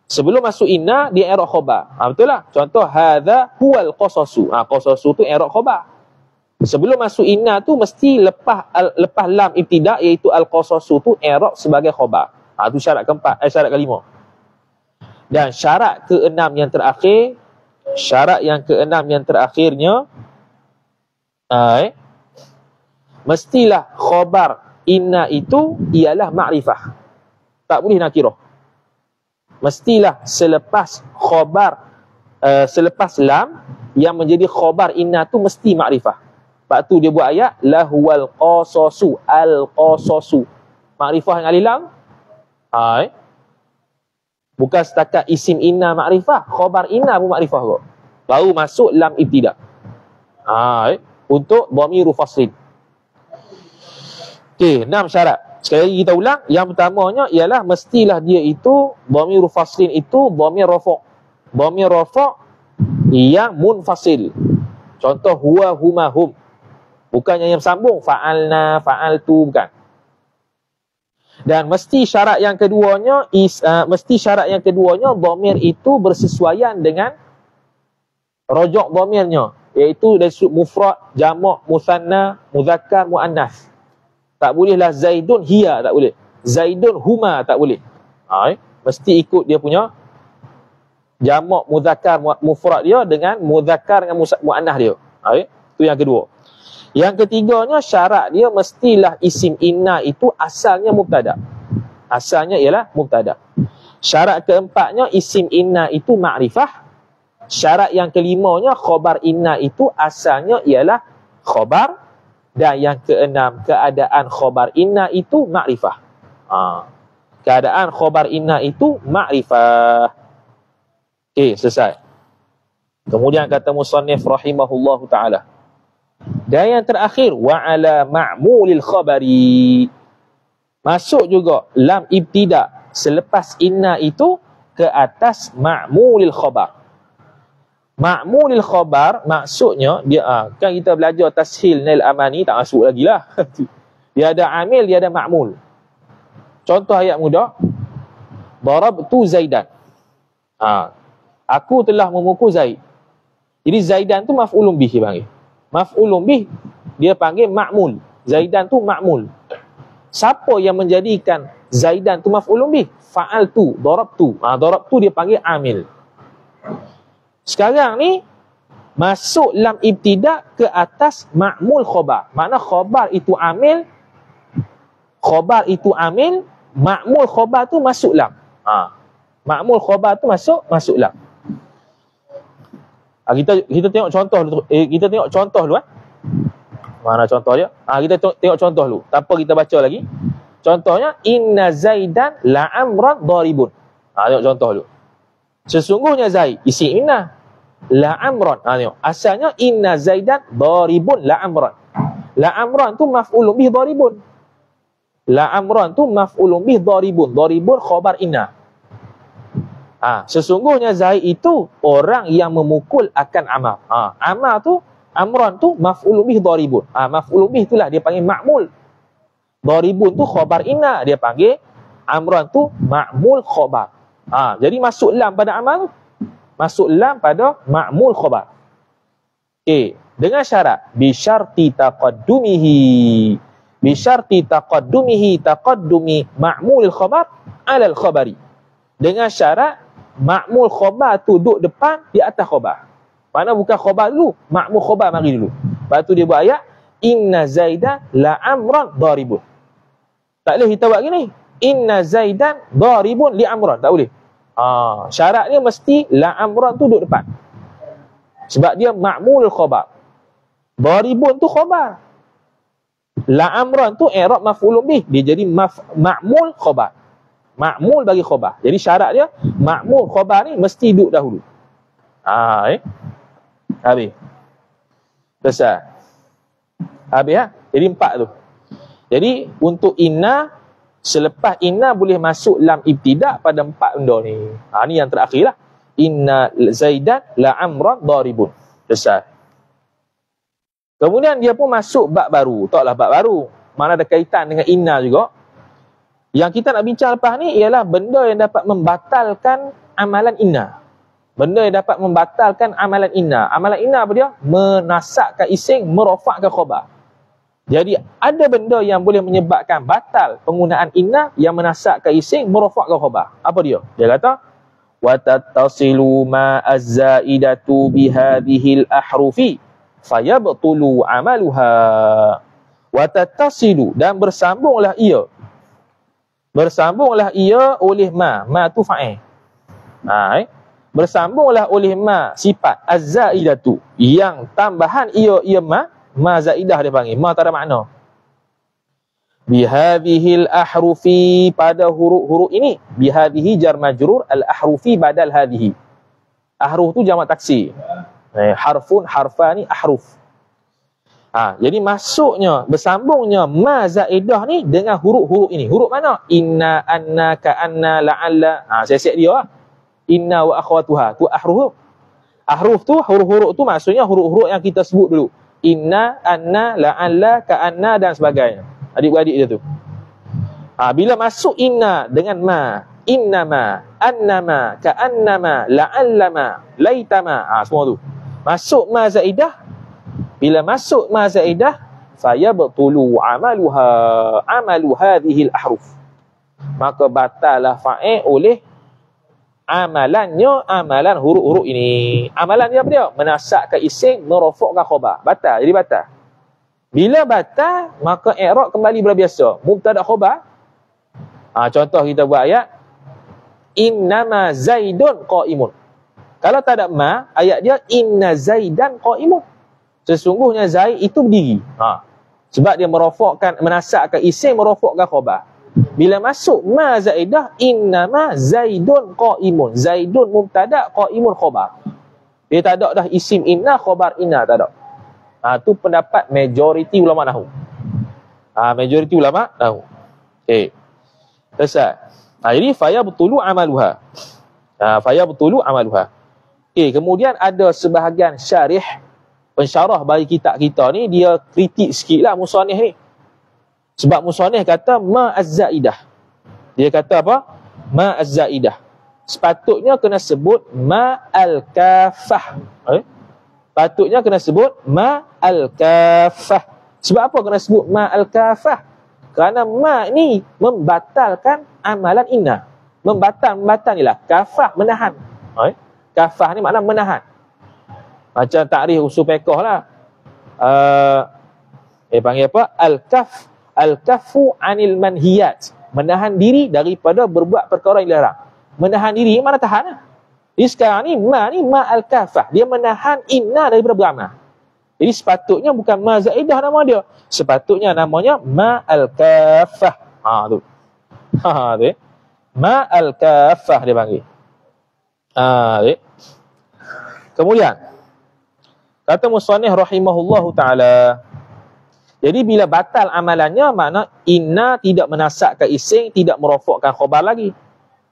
Sebelum masuk inna dia i'rab khabar. Betul lah. Contoh hadza huwal qasasu. Qasasu tu i'rab khabar. Sebelum masuk inna tu mesti lepas lam ibtida', iaitu al-qasasu tu i'rab sebagai khabar. Tu syarat keempat, syarat kelima. Dan syarat keenam yang terakhirnya mestilah khabar inna itu ialah ma'rifah. Tak boleh nakirah. Mestilah selepas lam yang menjadi khabar inna tu mesti ma'rifah. Sebab tu dia buat ayat lahuwal qasasu, al-qasasu. Ma'rifah yang alif lam. Bukan setakat isim inna ma'rifah, khabar inna pun ma'rifah kok. Baru masuk lam ibtida'. Untuk dhamiru faslin. Okey, 6 syarat. Sekali lagi kita ulang, yang pertamanya ialah mestilah dia itu dhamiru faslin itu dhamir rafa'. Dhamir rafa' yang munfasil. Contoh huwa, huma, hum. Bukannya yang sambung fa'alna, fa'altu, bukan. Dan mesti syarat yang keduanya dhamir itu bersesuaian dengan rojok dhamirnya, iaitu dari sudut mufrad, jamak, mutsanna, muzakkar, muannas. Tak bolehlah Zaidun hiya, tak boleh. Zaidun huma, tak boleh. Mesti ikut dia punya jamak, muzakkar, mufrad dia dengan muzakkar dengan muannas dia. Itu yang kedua. Yang ketiganya, syarat dia mestilah isim inna itu asalnya mubtada'. Asalnya ialah mubtada'. Syarat keempatnya, isim inna itu ma'rifah. Syarat yang kelimanya, khabar inna itu asalnya ialah khabar. Dan yang keenam, keadaan khabar inna itu ma'rifah. Keadaan khabar inna itu ma'rifah. Okey, selesai. Kemudian kata musannif rahimahullahu ta'ala. Dan yang terakhir, wa ala ma'mulil khabari. Masuk juga lam ibtida selepas inna itu ke atas ma'mulil khabar. Ma'mulil khabar maksudnya dia kan kita belajar tashil nail amani tak masuk lagi lah. Dia ada amil, dia ada ma'mul. Contoh ayat mudah. Darabtu Zaidan. Aku telah memukul Zaid. Jadi Zaidan tu maf'ulun bih dia panggil. Maf'ulun bih dia panggil ma'mul. Zaidan tu ma'mul. Siapa yang menjadikan Zaidan tu maf'ulun bih? Fa'altu, darabtu. Darabtu dia panggil amil. Sekarang ni masuk lam ibtida ke atas ma'mul khabar. Makna khabar itu amil, ma'mul khabar tu masuk lam. Ma'mul khabar tu masuk lam. Kita tengok contoh dulu. Kita tengok contoh dulu. Mana contoh dia? Kita tengok contoh dulu. Tanpa kita baca lagi. Contohnya, inna Zaidan la'amran daribun. Tengok contoh dulu. Sesungguhnya Zaid, isim inna. La'amran. Tengok. Asalnya, inna Zaidan daribun la'amran. La'amran tu maf'ulun bih daribun. La'amran tu maf'ulun bih daribun. Daribun khabar inna. Sesungguhnya Zaid itu orang yang memukul akan Amar. Amar tu, Amran tu maf'ulun bih daribun. Maf'ulun bih itulah dia panggil ma'mul. Daribun tu khabar inna, dia panggil Amran tu ma'mul khabar. Jadi masuk lam pada Amar tu. Masuk lam pada ma'mul khabar. Dengan syarat bi syarti taqaddumihi taqaddumi ma'mulil khabar 'alal khabari. Dengan syarat ma'mul khabar tu duduk depan di atas khabar. Mana bukan khabar dulu, ma'mul khabar mari dulu. Lepas tu dia buat ayat inna Zaidan la'amran daribun. Tak boleh kita buat gini. Inna Zaidan daribun li Amran, tak boleh. Syaratnya mesti la'amran tu duduk depan. Sebab dia ma'mul khabar. Daribun tu khabar. La'amran tu i'rab maf'ulun bih, dia jadi ma'mul khabar. Ma'mul bagi khabar. Jadi syarat dia ma'mul khabar ni mesti duduk dahulu. Habis. Selesai. Habis Jadi 4 tu. Jadi untuk inna, selepas inna boleh masuk lam ibtida pada 4 benda ni. Ni yang terakhir lah. Inna Zaidan la'amran daribun. Selesai. Kemudian dia pun masuk bab baru. Taklah bab baru. Mana ada kaitan dengan inna juga. Yang kita nak bincang lepas ni ialah benda yang dapat membatalkan amalan inna. Benda yang dapat membatalkan amalan inna. Amalan inna apa dia? Menasakkan ising, merofakkan khabar. Jadi ada benda yang boleh menyebabkan batal penggunaan inna yang menasakkan ising, merofakkan khabar. Apa dia? Dia kata wa tattasilu ma az-zaidatu bihadhil ahrufi fayabtulu amaluha. Wa tattasilu, dan bersambunglah ia. Bersambunglah ia oleh ma. Ma tu fa'il. Bersambunglah oleh ma sifat az-zaidatu, yang tambahan ia ma. Ma zaidah dia panggil. Ma tak ada makna. Bihadhil ahrufi, pada huruf-huruf ini. Bihadhihi jar majrur, al-ahrufi badal hadhihi. Ahruf tu jamak taksir. Harfun, harfani, ahruf. Jadi masuknya, bersambungnya ma zaidah ni dengan huruf-huruf ini. Huruf mana? Inna, anna, ka'anna, la'alla. Saya dia lah. Inna wa akhwatuha. Tu ahruf. Ahruf tu, huruf-huruf tu maksudnya huruf-huruf yang kita sebut dulu. Inna, anna, la'alla, ka'anna dan sebagainya. Adik-beradik dia tu. Bila masuk inna dengan ma, innama, annama, ka'annama, la'allama, laitama. Semua tu. Masuk ma zaidah. Bila masuk ma zaidah, fayabtulu amalu hadhil ahruf. Maka batalah fa'il oleh amalan huruf-huruf ini. Amalan dia apa dia? Menasakkan ising, merofakkan khabar. Batal, jadi batal. Bila batal, maka i'rab kembali bila biasa. Mubtada khabar. Contoh kita buat ayat innama zaidun qaimun. Kalau tak ada ma, ayat dia inna zaidan qaimun. Sesungguhnya Zaid itu berdiri. Sebab dia merofakkan, menasakkan ising, merofakkan khabar. Bila masuk ma zaidah, innama zaidun qaimun. Zaidun mubtada, qaimun khabar. Dia tak ada dah isim inna, khabar inna, tak ada. Tu pendapat majoriti ulama nahwu. Majoriti ulama nahwu. Okey. Selesai. Jadi faya betulu amaluha. Faya betulu amaluha. Okey, kemudian ada sebahagian syarih pensyarah bagi kitab kita ni, dia kritik sikitlah musannif ni. Sebab musannif kata ma az-zaidah. Dia kata apa? Ma az-zaidah. Sepatutnya kena sebut ma al-kafah. Patutnya kena sebut ma al-kafah. Sebab apa kena sebut ma al-kafah? Kerana ma ni membatalkan amalan inna. Membatal ni lah. Kafah, menahan. Kafah ni makna menahan. Macam takrif usul fiqh lah. Panggil apa? Al-kafu anil manhiyat. Menahan diri daripada berbuat perkara yang dilarang. Menahan diri mana tahan lah. Jadi sekarang ni ma al-kafah. Dia menahan inna daripada beramal. Jadi sepatutnya bukan ma zaidah nama dia. Sepatutnya namanya ma al-kafah. Tu. Tu. Ma al-kafah dia panggil. Kemudian kata musannif rahimahullahu taala, jadi bila batal amalannya, makna inna tidak menasabkan ising, tidak merofakkan khabar lagi.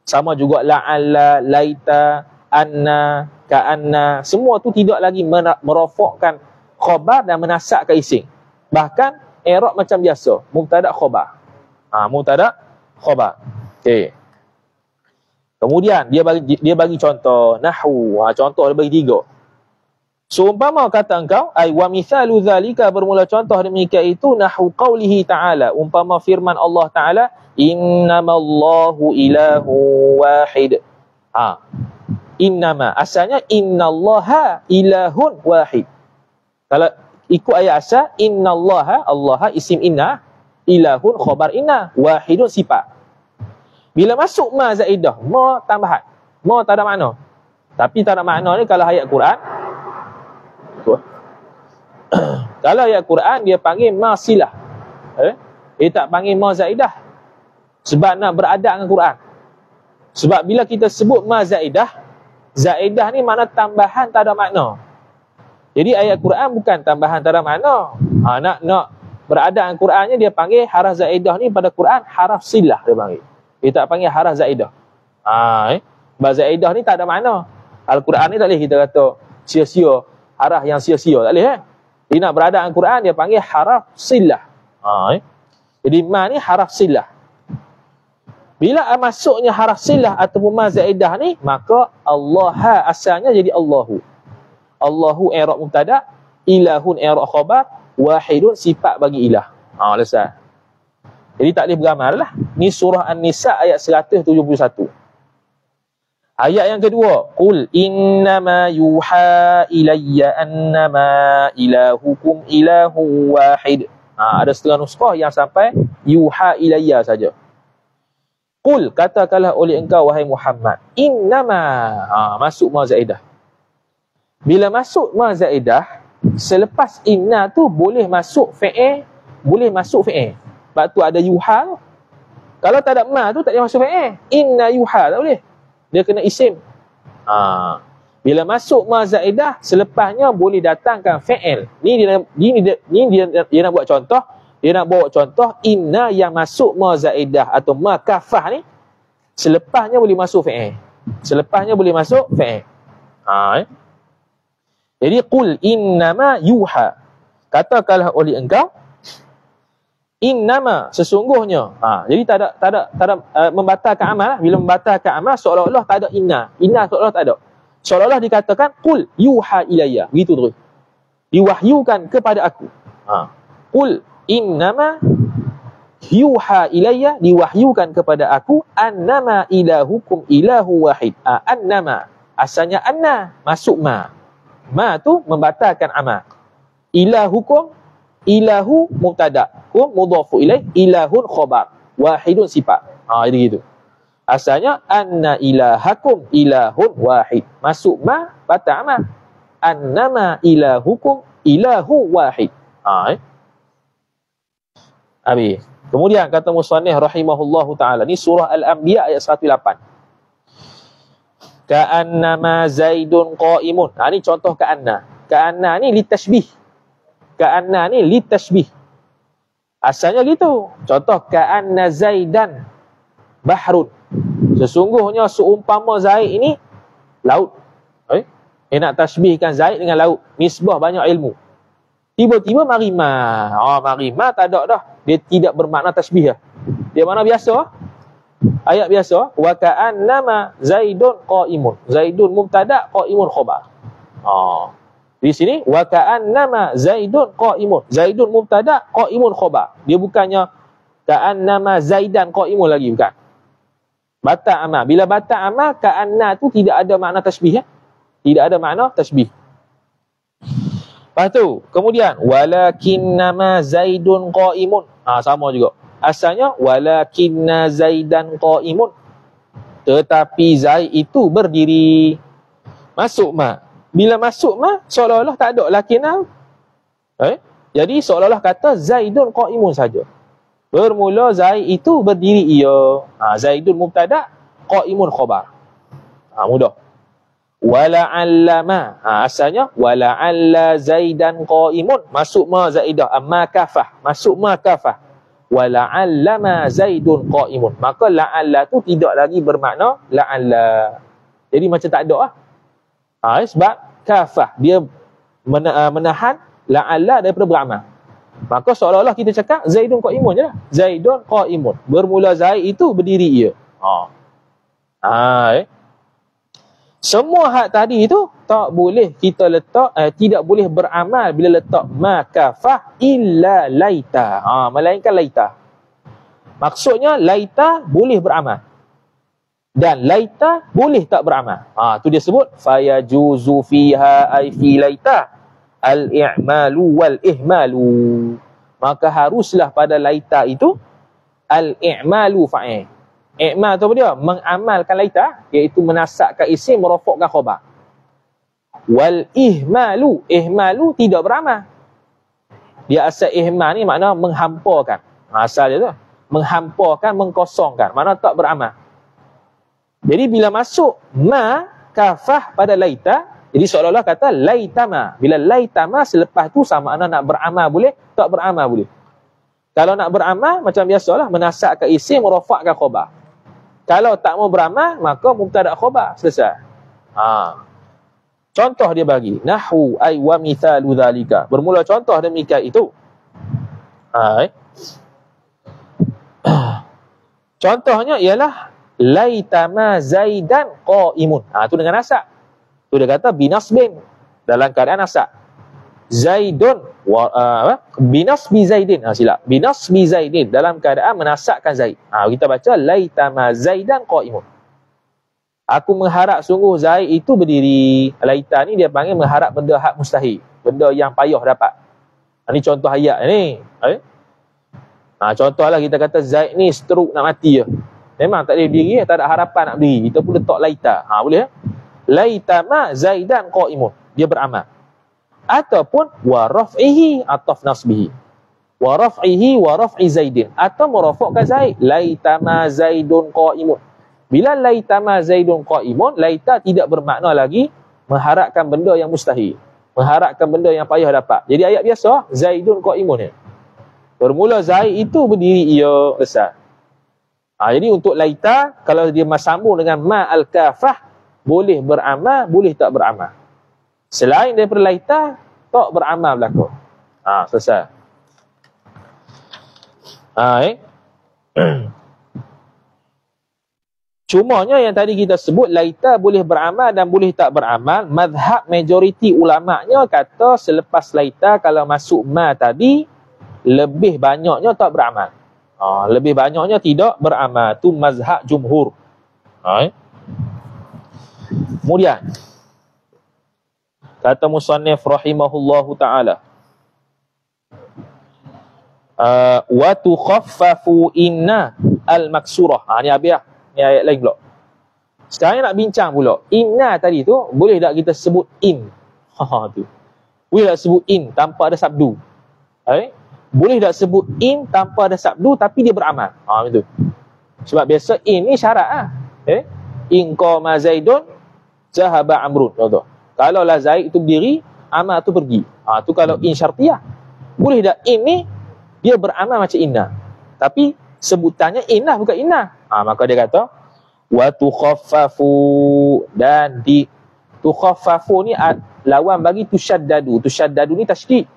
Sama juga la'alla, laita, anna, ka'anna, semua tu tidak lagi merofakkan khabar dan menasabkan ising. Bahkan i'rab macam biasa, mubtada khabar. Mubtada khabar. Okey. Kemudian dia bagi contoh nahwu. Contoh dia bagi 3. Seumpama kata engkau, ay wa mithalu zalika, bermula contoh demikian itu nahwu qaulihi ta'ala, umpama firman Allah Ta'ala, innamallahu ilahu wahid. Innama, asalnya innallaha ilahun wahid. Kalau ikut ayat asal, innallaha, Allah isim inna, ilahun khabar inna, wahidun sifat. Bila masuk ma zaidah, ma tambahan. Ma tak ada makna. Tapi tak ada makna ni kalau ayat Quran. Kalau ayat Quran dia panggil ma silah. Dia tak panggil ma zaidah. Sebab nak beradab dengan Quran. Sebab bila kita sebut ma zaidah, zaidah ni makna tambahan tak ada makna. Jadi ayat Quran bukan tambahan tak ada makna. Nak beradab dengan Qurannya dia panggil haraf zaidah ni pada Quran haraf silah dia panggil. Dia tak panggil haraf zaidah. Sebab zaidah ni tak ada makna. Al-Quran ni tak boleh kita kata sia-sia, haraf yang sia-sia, tak boleh. Dia nak beradab dengan Quran, dia panggil haraf silah. Jadi ma ni haraf silah. Bila masuknya haraf silah ataupun ma zaidah ni, maka Allah asalnya jadi Allahu. Allahu i'rab mubtada, ilahun i'rab khabar, wahidun sifat bagi ilah. Selesai. Jadi tak boleh beramal lah. Ni surah An-Nisa ayat 171. Ayat yang kedua, qul innama yuha ilayya annama ilahukum ilahu wahid. Ada setengah nuskah yang sampai yuha ilayya saja. Qul, katakanlah oleh engkau wahai Muhammad, innama, masuk ma zaidah. Bila masuk ma zaidah, selepas inna tu boleh masuk fi'il, boleh masuk fi'il. Sebab tu ada yuha. Kalau tak ada ma tu tak boleh masuk fi'il. Inna yuha tak boleh. Dia kena isim. Bila masuk ma zaidah, selepasnya boleh datangkan fi'il. Dia nak buat contoh. Dia nak bawa contoh inna yang masuk ma zaidah atau ma kafah ni, selepasnya boleh masuk fi'il. Selepasnya boleh masuk fi'il. Jadi qul innama yuha, katakanlah oleh engkau, innama, sesungguhnya. Jadi tak ada membatalkan amal lah. Bila membatalkan amal, seolah-olah tak ada inna. Inna seolah-olah tak ada. Seolah-olah dikatakan qul yuha ilayya, begitu terus. Diwahyukan kepada aku. Qul innama yuha ilayya, diwahyukan kepada aku, annama ilahukum ilahu wahid. Annama, asalnya anna, masuk ma. Ma tu membatalkan amal. Ilahukum, ilahu mubtada, kum mudhafu ilaih, ilahun khabar, wahidun sifat. Jadi gitu. Asalnya anna ilahakum ilahun wahid. Masuk ma, batal amal. Annama ilahukum ilahu wahid. Habis. Kemudian kata musannif rahimahullahu taala, ni surah Al-Anbiya ayat 108. Ka'annama zaidun qa'imun. Ni contoh ka'anna. Ka'anna ni litashbih. Ka'anna ni li tashbih. Asalnya gitu. Contoh ka'anna Zaidan bahrun. Sesungguhnya seumpama Zaid ini laut. Nak tashbihkan Zaid dengan laut. Misbah banyak ilmu. Tiba-tiba marima. Marima tak ada dah. Dia tidak bermakna tashbih lah. Dia mana biasa. Ayat biasa. Wa ka'annama Zaidun qa'imun. Zaidun mubtada, qa'imun khabar. Di sini wa ka'annama Zaidun qa'imun. Zaidun mubtada, qa'imun khabar. Dia bukannya ka'annama Zaidan qa'imun lagi, bukan. Bata' amal. Bila bata' amal, ka'anna tu tidak ada makna tashbih. Tidak ada makna tashbih. Lepas tu, kemudian walakinnama Zaidun qa'imun. Sama juga. Asalnya walakinna Zaidan qa'imun. Tetapi Zaid itu berdiri. Masuk ma. Bila masuk ma, seolah-olah tak ada lakinna. Jadi seolah-olah kata Zaidun qa'imun saja. Bermula Zaid itu berdiri ia. Zaidun mubtada, qa'imun khabar. Mudah. Wala'allama. Asalnya wala'alla Zaidan qa'imun. Masuk ma Zaidah. Amma kafah. Masuk ma kafah. Wala'allama Zaidun qa'imun. Maka la'alla tu tidak lagi bermakna la'alla. Jadi macam tak ada lah. Sebab kafah dia menahan la'alla daripada beramal. Maka seolah-olah kita cakap Zaidun qa'imun je lah. Zaidun qa'imun. Bermula Zaid itu berdiri ia. Semua hak tadi itu tak boleh kita letak, tidak boleh beramal bila letak ma kafah illa laita. Melainkan laita. Maksudnya laita boleh beramal. Dan laita boleh tak beramal. Tu dia sebut fayajuzu fiha ay fi laita al-i'malu wal ihmalu. Maka haruslah pada laita itu al-i'malu fa'il. I'mal tu apa dia? Mengamalkan laita, iaitu menasakkan isim, merofokkan khabar. Wal ihmalu, ihmalu tidak beramal. Dia asal ihmal ni makna menghampakan. Asal dia tu menghampakan, mengkosongkan, makna tak beramal. Jadi bila masuk ma kafah pada laita, jadi seolah-olah kata laitama. Bila laitama selepas tu sama makna nak beramal boleh, tak beramal boleh. Kalau nak beramal macam biasalah, menasakkan isim, merofakkan khabar. Kalau tak mau beramal, maka mubtada khabar. Selesai. Contoh dia bagi. Nahwu ay wa mithalu dhalika. Bermula contoh demikian itu. Contohnya ialah laitama Zaidan qa'imun. Tu dengan nasab. Tu dia kata binasbin. Dalam keadaan nasab. Zaidun binasbi Zaidin. Silap. Binasbi Zaidin dalam keadaan menasabkan Zaid. Kita baca laitama Zaidan qa'imun. Aku mengharap sungguh Zaid itu berdiri. Laita ni dia panggil mengharap benda hak mustahil, benda yang payah dapat. Ini contoh ayat ni. Contohlah kita kata Zaid ni stroke nak mati je. Memang tak boleh berdiri, tak ada harapan nak berdiri. Kita pun letak laita. Boleh? Laitama Zaidan qa'imun. Dia beramal. Ataupun wa raf'ihi ataf nasbihi. Wa raf'ihi wa raf'i Zaidin. Atau merafakkan Zaid. Laitama Zaidun qa'imun. Bila laitama Zaidun qa'imun, laita tidak bermakna lagi mengharapkan benda yang mustahil. Mengharapkan benda yang payah dapat. Jadi ayat biasa, Zaidun qa'imun. Bermula Zaid itu berdiri ia besar. Jadi untuk laita, kalau dia sambung dengan ma al-kafah, boleh beramal, boleh tak beramal. Selain daripada laita, tak beramal berlaku. Selesai. Cumanya yang tadi kita sebut, laita boleh beramal dan boleh tak beramal. Mazhab majoriti ulama'nya kata selepas laita, kalau masuk ma tadi, lebih banyaknya tak beramal. Lebih banyaknya tidak beramal. Itu mazhab jumhur. Kemudian kata musannif rahimahullahu ta'ala, wa tukhaffafu inna al-maksurah. Ni habis lah. Ni ayat lain pula. Sekarang nak bincang pula. Inna tadi tu, boleh tak kita sebut in? Tu. Boleh tak sebut in tanpa ada sabdu? Boleh tak sebut in tanpa ada sabdu tapi dia beramal? Itu. Sebab biasa in ni syarat lah. In qama Zaidun zahaba Amrun. Contoh. Kalau lah Zaid itu berdiri, amal tu pergi. Tu kalau in syartiyah. Boleh tak ini dia beramal macam inna, tapi sebutannya inna bukan inna. Maka dia kata wa tukhaffafu, dan di tukhaffafu ni lawan bagi tusyaddadu. Tusyaddadu ni tasydid,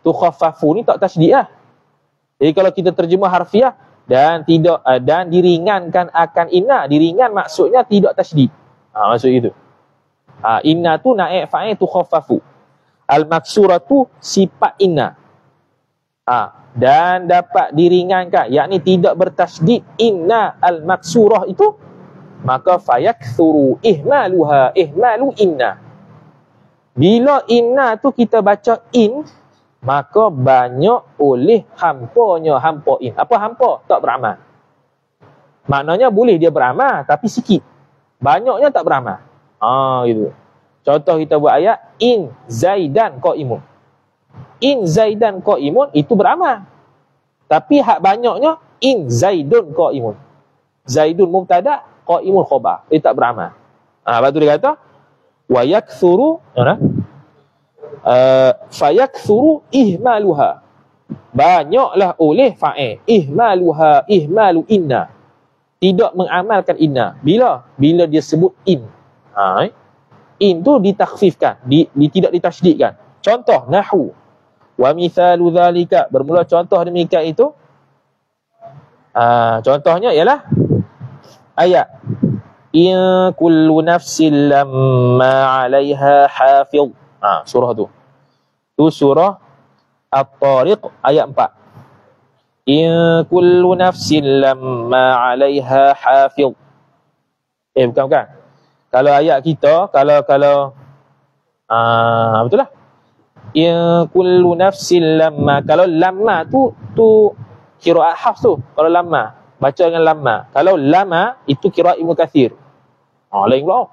tukhaffafu ni tak tasydid lah. Jadi kalau kita terjemah harfiah, dan tidak dan diringankan akan inna, diringan maksudnya tidak tasydid. Maksud itu. Inna tu naik fa'il tukhaffafu. Al-maksuratu sifat inna. Dan dapat diringankan, yakni tidak bertasydid inna al-maksurah itu, maka fayakthuru ihmaluha, ihmalu inna. Bila inna tu kita baca in, maka banyak oleh hampanya hampa in. Apa hampa? Tak beramal. Maknanya boleh dia beramal, tapi sikit. Banyaknya tak beramal. Gitu. Contoh kita buat ayat in zaidan qaimun. In zaidan qaimun itu beramal. Tapi hak banyaknya in zaidun qaimun. Zaidun mubtada, qaimun khabar. Dia tak beramal. Lepas tu dia kata wa yakthuru fayakthuru ihmaluha. Banyaklah oleh fa'il ihmaluha, ihmalu inna. Tidak mengamalkan inna. Bila dia sebut in. In tu ditakhfifkan, tidak ditasydidkan. Contoh nahwu wa mithalu dhalika, bermula contoh demikian itu. Contohnya ialah ayat in kullu nafsin lamma 'alaiha hafiz. Surah tu. Tu surah At-Tariq ayat 4. In kullu nafsin lamma 'alaiha hafiz. Bukan. Kalau ayat kita, kalau betul lah. In kullu nafsin lamma. Kalau lamma tu qiraat Hafs tu. Kalau lamma, baca dengan lamma. Kalau lama itu qiraat Ibnu Katsir. Lain pula.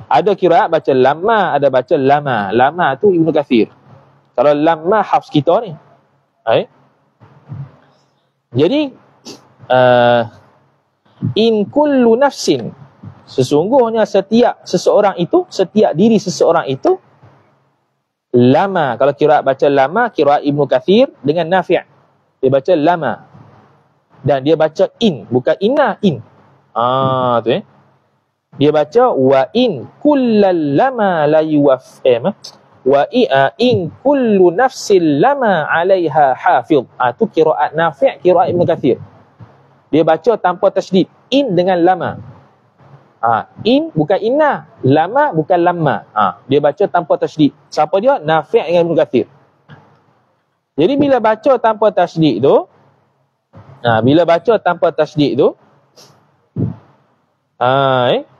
Ada qiraat baca lamma, ada baca lama. Lama tu Ibnu Katsir. Kalau lamma Hafs kita ni. Jadi in kullu nafsin, sesungguhnya setiap diri seseorang itu lama. Kalau qiraat baca lama, qiraat Ibnu Katsir dengan Nafi'. Dia baca lama. Dan dia baca in, bukan inna, in. Tu Dia baca wa in kullal lama la yuwaf. Wa in kullu nafsin lama 'alaiha hafiz. Tu qiraat Nafi', qiraat Ibnu Katsir. Dia baca tanpa tasydid, in dengan lama. In bukan inna, lama bukan lamma. Dia baca tanpa tasydid. Siapa dia? Nafi' dengan Ibnu Katsir. Jadi bila baca tanpa tasydid tu,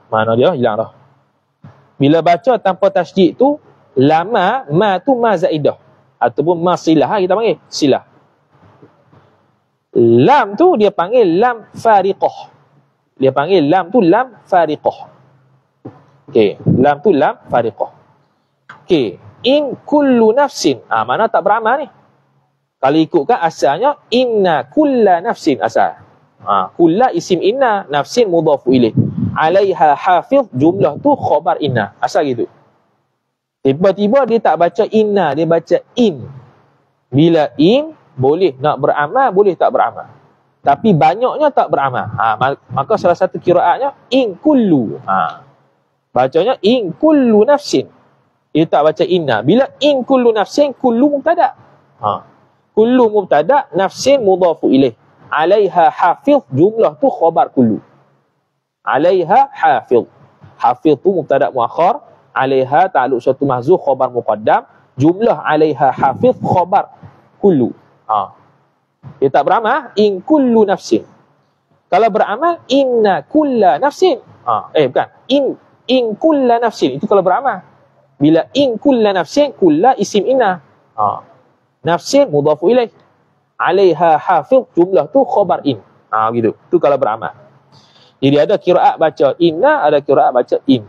mana dia? Hilang dah. Bila baca tanpa tasydid tu, lama, ma tu ma zaidah ataupun ma silah, kita panggil silah. Lam tu dia panggil lam fariqah. Dia panggil lam tu lam fariqah. Lam tu lam fariqah. In kullu nafsin. Mana tak beramal ni? Kalau ikutkan asalnya inna kulla nafsin asal. Kulla isim inna, nafsin mudhafu ilaih. 'Alaiha hafiz, jumlah tu khabar inna. Asal gitu. Tiba-tiba dia tak baca inna, dia baca in. Bila in, boleh nak beramal, boleh tak beramal. Tapi banyaknya tak beramal. Maka salah satu qiraatnya in kullu. Bacanya in kullu nafsin. Dia tak baca inna. Bila in kullu nafsin, kullu mubtada. Kullu mubtada, nafsin mudhafu ilaih. 'Alaiha hafiz, jumlah tu khabar kullu. 'Alaiha hafiz. Hafiz tu mubtada muakhar, 'alaiha ta'alluq syatu mahzuf, khabar muqaddam. Jumlah 'alaiha hafiz, khabar kullu. Dia tak beramal in kullu nafsin. Kalau beramal inna kulla nafsin. Bukan. In kulla nafsin. Itu kalau beramal. Bila in kulla nafsin, kulla isim inna. Nafsin mudhafu ilaih. 'Alaiha hafiz, jumlah tu khabar in. Gitu. Tu kalau beramal. Jadi ada qiraat baca inna, ada qiraat baca in.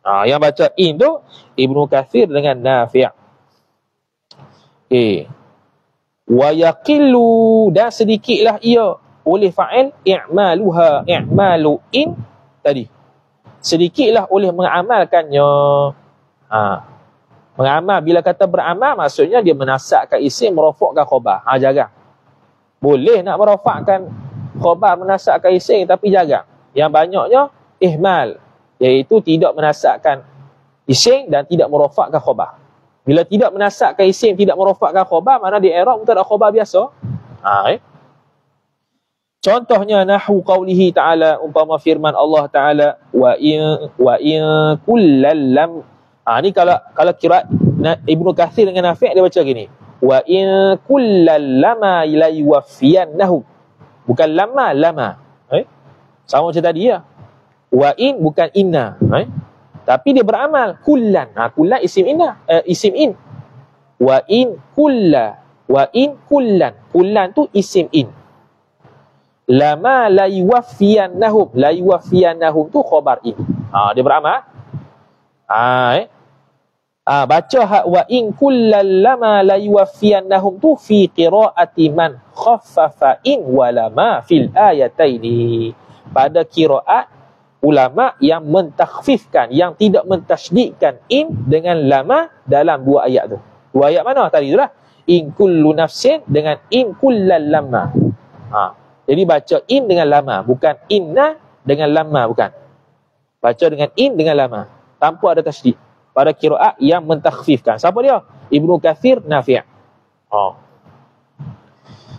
Yang baca in tu Ibnu Katsir dengan Nafi'. Wa yaqillu, dan sedikitlah ia oleh fa'il i'maluha, i'malu in tadi. Sedikitlah oleh mengamalkannya. Beramal, bila kata beramal, maksudnya dia menasakkan isim, merofakkan khabar. Jarang. Boleh nak merofakkan khabar, menasakkan isim, tapi jarang. Yang banyaknya, ihmal. Iaitu tidak menasakkan isim dan tidak merofakkan khabar. Bila tidak menasakkan isim, tidak merofakkan khabar, mana di i'rab mubtada khabar biasa. Contohnya nahwu qaulihi ta'ala, umpama firman Allah Ta'ala, wa in kullal lam. Ni kalau kira Ibnu Katsir dengan Nafi' dia baca gini. Wa in kullal lama la yuwaffiyannahum. Bukan lama. Sama macam tadi ya. Wa in bukan inna. Tapi dia beramal kullan. Kullan isim inna, isim in. Wa in kullan. Kullan tu isim in. Lama la yuwaffiyannahum. La yuwaffiyannahum tu khabar in. Dia beramal. Baca wa in kullal lama la yuwaffiyannahum tu fi qiraati man khaffafa in wa lama fil ayataini. Pada qiraat ulama yang mentakhfifkan, yang tidak mentasydidkan in dengan lama dalam dua ayat tu. Dua ayat mana tadi tu lah? In kullu nafsin dengan in kullal lama. Jadi baca in dengan lama, bukan inna dengan lama, bukan. Baca dengan in dengan lama, tanpa ada tasydid. Pada qiraat yang mentakhfifkan. Siapa dia? Ibnu Katsir, Nafi'.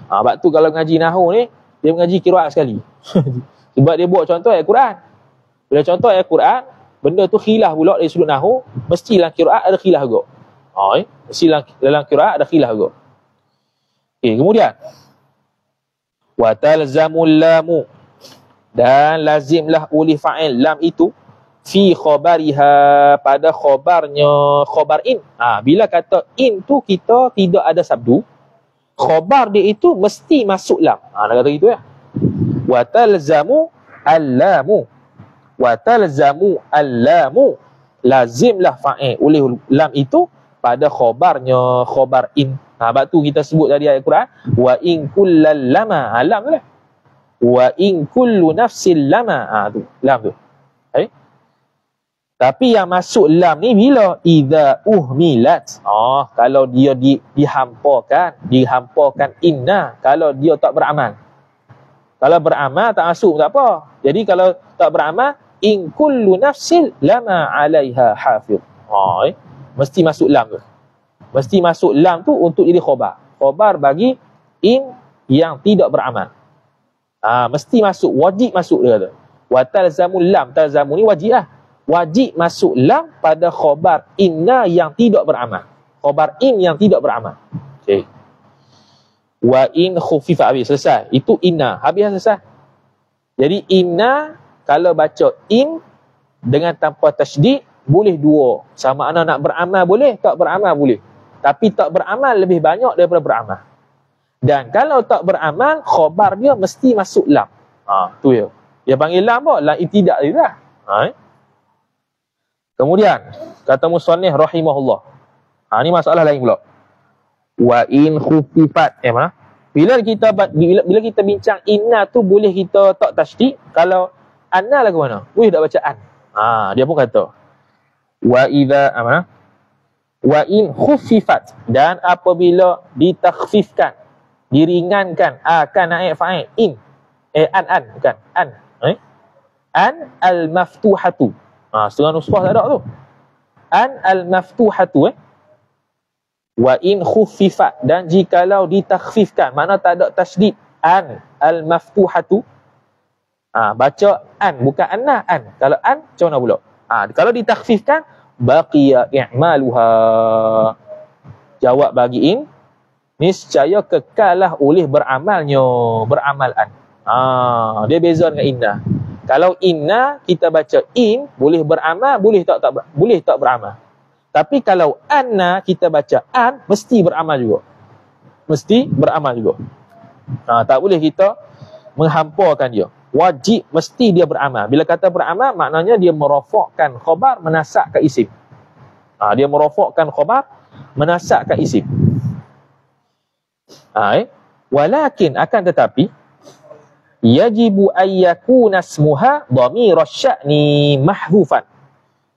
Sebab tu kalau ngaji nahwu ni, dia mengaji qiraat sekali. Sebab dia buat contoh ayat Quran. Bila contoh ayat Quran, benda tu khilaf pula dari sudut nahwu, mesti dalam qiraat ada khilaf juga. Mesti dalam qiraat ada khilaf juga. Kemudian wa talzamul lamu, dan lazimlah oleh fa'il lam itu fi khabariha, pada khabarnya, khabar in. Bila kata in tu kita tidak ada sabdu, khabar dia itu mesti masuk lam. Nak kata gitu ya. Wa talzamu al-lamu. Wa talzamu al-lamu, lazimlah fa'il oleh lam itu pada khabarnya, khabar in. Sebab tu kita sebut tadi ayat Quran, wa in kullal lama, lam tu lah. Wa in kullu nafsil lama, tu lam tu. Tapi yang masuk lam ni bila idza uhmilat. Kalau dia dihampakan inna, kalau dia tak beramal. Kalau beramal tak masuk tak apa. Jadi kalau tak beramal, in kullu nafsil lama 'alaiha hafiz. Mesti masuk lam tu. Mesti masuk lam tu untuk jadi khabar. Khabar bagi in yang tidak beramal. Mesti masuk, wajib masuk dia kata. Wa talzamul lam, talzamu ni wajib lah. Wajib masuk lam pada khabar inna yang tidak beramal. Khabar in yang tidak beramal. Wa in khufifa, habis selesai. Itu inna, habis selesai. Jadi inna kalau baca in dengan tanpa tasydid boleh dua. Sama ada nak beramal boleh, tak beramal boleh. Tapi tak beramal lebih banyak daripada beramal. Dan kalau tak beramal, khabar dia mesti masuk lam. Tu ya. Dia panggil lam apa? Lam ibtidak dia lah. Kemudian kata musannif rahimahullah. Ni masalah lain pula. Wa in khufifat. Mana? Bila kita bincang inna tu boleh kita tak tasydid. Kalau anna lagu mana? Boleh tak baca an? Dia pun kata wa idza mana? Wa in khuffifat, dan apabila ditakhfifkan, diringankan akan naik fa'il in. An bukan an. An al-maftuhatu. Setengah nuskhah tak ada tu. An al-maftuhatu. Wa in khuffifat, dan jikalau ditakhfifkan, mana tak ada tasydid, an al-maftuhatu. Baca an, bukan anna, an. Kalau an, macam mana pula? Kalau ditakhfifkan, baqiya i'maluha. Jawab bagi in, niscaya kekalah oleh beramalnya, beramalan. Dia beza dengan inna. Kalau inna kita baca in, boleh beramal, boleh tak beramal. Tapi kalau anna kita baca an, mesti beramal juga. Mesti beramal juga. Tak boleh kita menghampakan dia. Wajib mesti dia beramal. Bila kata beramal, maknanya dia merofakkan khabar, menasakkan isim. Dia merofakkan khabar, menasakkan isim. Walakin, akan tetapi, yajibu ayyakuna ismuha dhamir asy-sya'ni mahdhufan.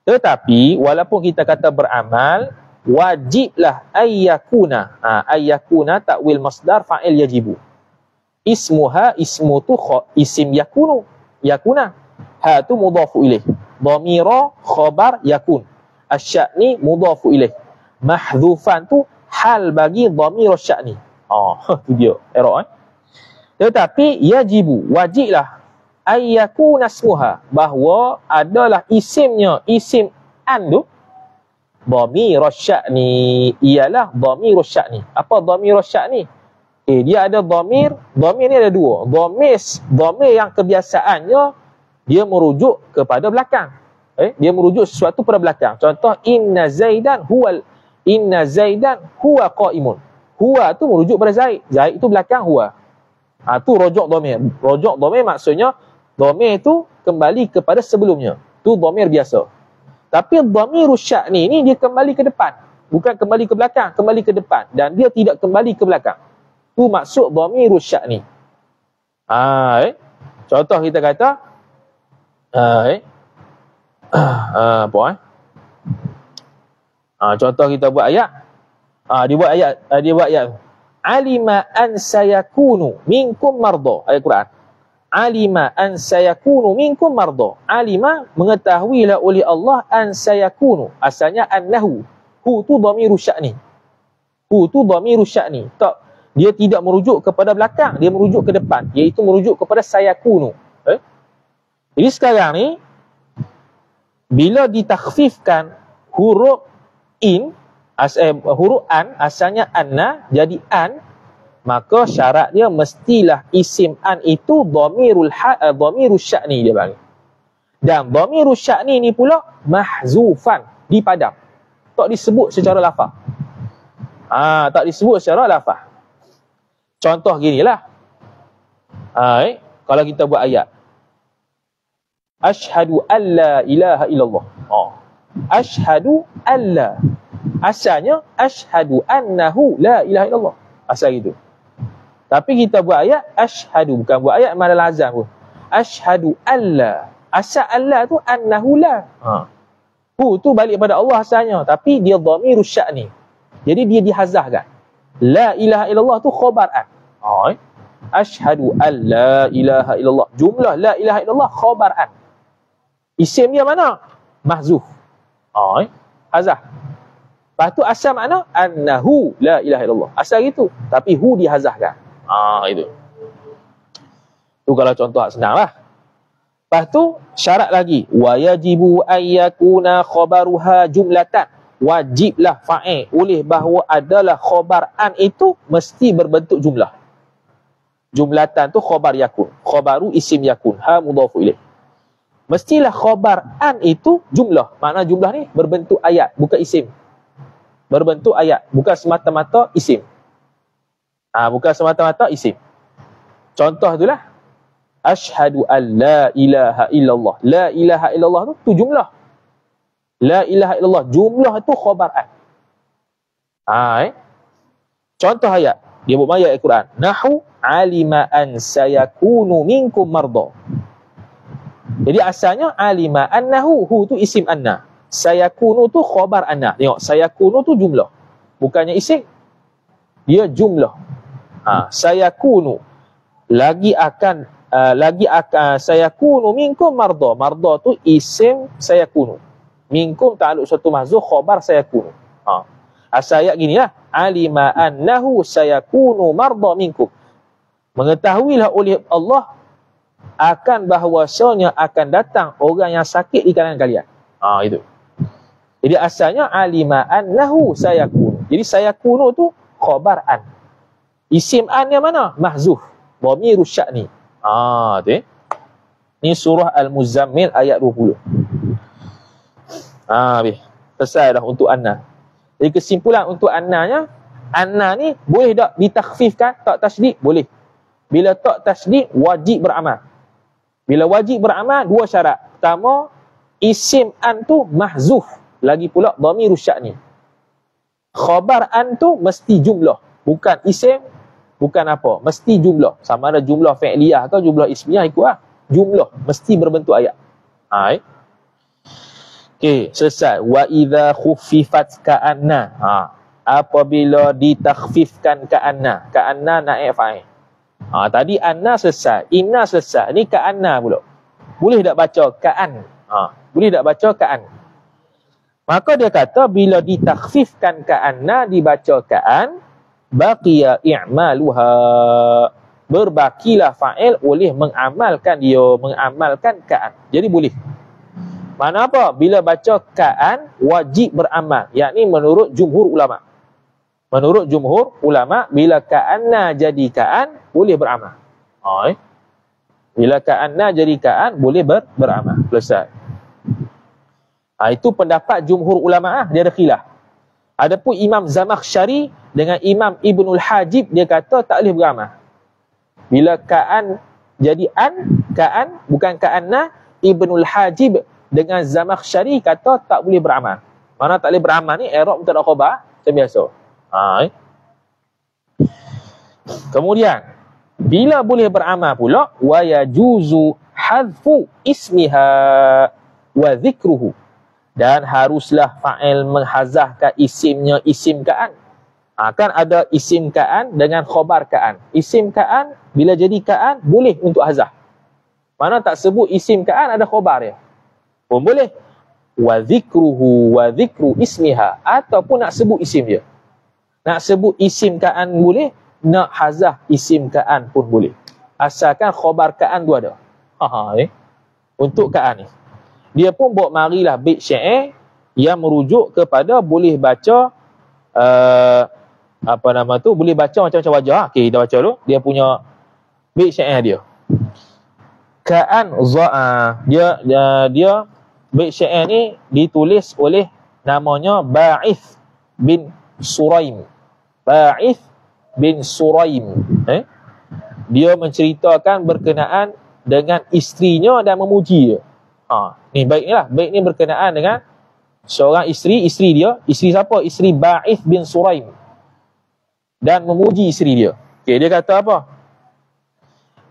Tetapi walaupun kita kata beramal, wajiblah ayyakuna. Ayyakuna takwil masdar fa'il yajibu. Ismuha, ismu tu isim yakunu, yakuna. Ha tu mudhafu ilaih. Dhamira khabar yakun. Asy-sya'ni mudhafu ilaih. Mahdhufan tu hal bagi dhamir asy-sya'ni. Tu dia error. Tetapi yajibu, wajiblah ayyakuna ismuha, bahawa adalah isimnya, isim an tu dhamir asy-sya'ni, ialah dhamir asy-sya'ni. Apa dhamir asy-sya'ni? Dia ada dhamir ni ada dua. Dhamir yang kebiasaannya dia merujuk kepada belakang. Dia merujuk sesuatu pada belakang. Contoh inna zaidan huwa qaimun. Huwa tu merujuk pada Zaid. Zaid itu belakang huwa. Tu rojok dhamir. Rojok dhamir maksudnya dhamir tu kembali kepada sebelumnya. Tu dhamir biasa. Tapi dhamir sya'ni ni dia kembali ke depan. Bukan kembali ke belakang, kembali ke depan. Dan dia tidak kembali ke belakang. Tu maksud dhamir sya'ni. Contoh kita kata contoh kita buat ayat. Dia buat ayat. Alima an sayakunu minkum marda. Ayat Quran. Alima an sayakunu minkum marda. Alima mengetahuilah oleh Allah an sayakunu. Asalnya annahu. Hu tu dhamiru sya'ni. Hu tu dhamiru sya'ni. Tak, dia tidak merujuk kepada belakang, dia merujuk ke depan, iaitu merujuk kepada sayakunu. Jadi sekarang ni bila ditakhfifkan huruf in, huruf an, asalnya anna jadi an, maka syarat dia mestilah isim an itu dhamirul sya'ni dia panggil. Dan dhamirul sya'ni ni pula mahzufan, dipadam. Tak disebut secara lafaz. Tak disebut secara lafaz. Contoh ginilah. Kalau kita buat ayat. Ashhadu an la ilaha illallah. Ashhadu an la. Asalnya ashhadu annahu la ilaha illallah. Asal gitu. Tapi kita buat ayat ashhadu, bukan buat ayat madal azam pun. Ashhadu an la. Asal Allah tu annahu la. Hu tu balik pada Allah asalnya, tapi dia dhamirus sya'ni. Jadi dia dihazahkan. La ilaha illallah tu khabaran. Ashhadu an la ilaha illallah. Jumlah la ilaha illallah khabaran. Isim dia mana? Mahzuf. Hazah. Lepas tu asal makna annahu la ilaha illallah. Asal gitu. Tapi hu dihazahkan. Itu. Tu kalau contoh senang lah. Lepas tu syarat lagi. Wa yajibu ayyakuna khabaruha jumlatan. Wajiblah fa'il oleh bahawa adalah khabar an itu mesti berbentuk jumlah. Jumlatan tu khabar yakun. Khabaru isim yakun. Ha mudhafu ilaih. Mestilah khabar an itu jumlah. Makna jumlah ni berbentuk ayat, bukan isim. Berbentuk ayat, bukan semata-mata isim. Bukan semata-mata isim. Contoh itulah. Ashhadu an la ilaha illallah. La ilaha illallah tu jumlah. La ilaha illallah. Jumlah tu khabaran. Contoh ayat. Dia buat ayat Al-Quran. Nahu alima an sayakunu minkum marda. Jadi asalnya alima annahu. Hu tu isim anna. Sayakunu tu khabar anna. Tengok. Sayakunu tu jumlah. Bukannya isim. Dia jumlah. Sayakunu. Lagi akan sayakunu minkum marda. Marda tu isim sayakunu. Minkum ta'aluk suatu mahzuf khabar sayakunu. Asal ayat gini lah. Alima annahu sayakunu marda minkum. Mengetahuilah oleh Allah akan bahawasanya akan datang orang yang sakit di kalangan kalian. Itu. Jadi asalnya alima annahu sayakunu. Jadi sayakunu tu khabar an. Isim an yang mana? Mahzuf. Dhamirus sya'ni. Tu. Ni surah Al-Muzammil ayat 20. Selesai dah untuk anna. Jadi kesimpulan untuk annanya, anna ni boleh tak ditakhfifkan, tak tasydid? Boleh. Bila tak tasydid, wajib beramal. Bila wajib beramal, dua syarat. Pertama, isim an tu mahzuf. Lagi pula dhamirus sya'ni. Khabar an tu mesti jumlah. Bukan isim, bukan apa. Mesti jumlah. Sama ada jumlah fi'liyah atau jumlah ismiyah ikut lah. Jumlah. Mesti berbentuk ayat. Okey, sesat. Wa idza khuffifat ka'anna. Apabila ditakhfifkan ka'anna. Ka'anna naik fa'il. Tadi anna sesat, inna sesat. Ni ka'anna pula. Boleh tak baca ka'an? Boleh tak baca ka'an? Maka dia kata bila ditakhfifkan ka'anna dibaca ka'an, baqiya i'maluha. Berbakilah fa'il oleh mengamalkan dia, mengamalkan ka'an. Jadi boleh. Mana apa? Bila baca ka'an wajib beramal. Yakni menurut jumhur ulama. Menurut jumhur ulama bila ka'anna jadi ka'an boleh beramal. Bila ka'anna jadi ka'an boleh beramal. Selesai. Itu pendapat jumhur ulama, dia ada khilaf. Adapun Imam Zamakhsyari dengan Imam Ibnul Hajib dia kata tak boleh beramal. Bila ka'an jadi ka'an bukan ka'anna, Ibnul Hajib dengan Zamakhsyari kata tak boleh beramal. Mana tak boleh beramal ni i'rab mubtada khabar macam biasa. Kemudian bila boleh beramal pula wa yajuzu hadfu ismiha wa dhikruhu, dan haruslah fa'il menghazafkan isimnya, isim ka'an. Kan ada isim ka'an dengan khabar ka'an. Isim ka'an bila jadi ka'an boleh untuk hazaf. Mana tak sebut isim ka'an ada khabar dia pun boleh. Wa dhikruhu wa dhikru ismiha, ataupun nak sebut isim dia. Nak sebut isim ka'an boleh, nak hazaf isim ka'an pun boleh. Asalkan khabar ka'an tu ada. Untuk ka'an ni dia pun bawa marilah bait syair yang merujuk kepada boleh baca boleh baca macam-macam wajah. Okey, kita baca dulu dia punya bait syair dia. Ka'an dia bait syair ni ditulis oleh namanya Ba'ith bin Suraim. Ba'ith bin Suraim. Dia menceritakan berkenaan dengan isterinya dan memuji dia. Ni bait ni lah. Bait ni berkenaan dengan seorang isteri dia. Isteri siapa? Isteri Ba'ith bin Suraim. Dan memuji isteri dia. Okey, dia kata apa?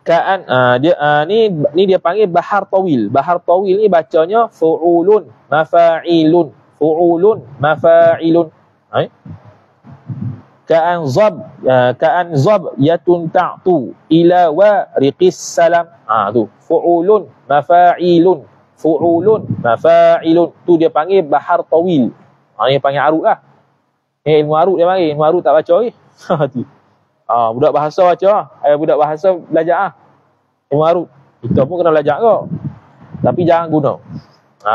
Ka'an ni dia panggil bahar tawil. Bahar tawil ni bacanya fu'ulun mafa'ilun. Fu'ulun mafa'ilun. Ka'an zab yatun ta'tu ila wa riqis salam. Tu fu'ulun mafa'ilun. Fu'ulun mafa'ilun. Tu dia panggil bahar tawil. Ni panggil arut lah. Ilmu arut dia panggil. Ilmu arut tak baca lagi. Budak bahasa baca. Budak bahasa belajar ilmu arut. Kita pun kena belajar kau. Tapi jangan guna.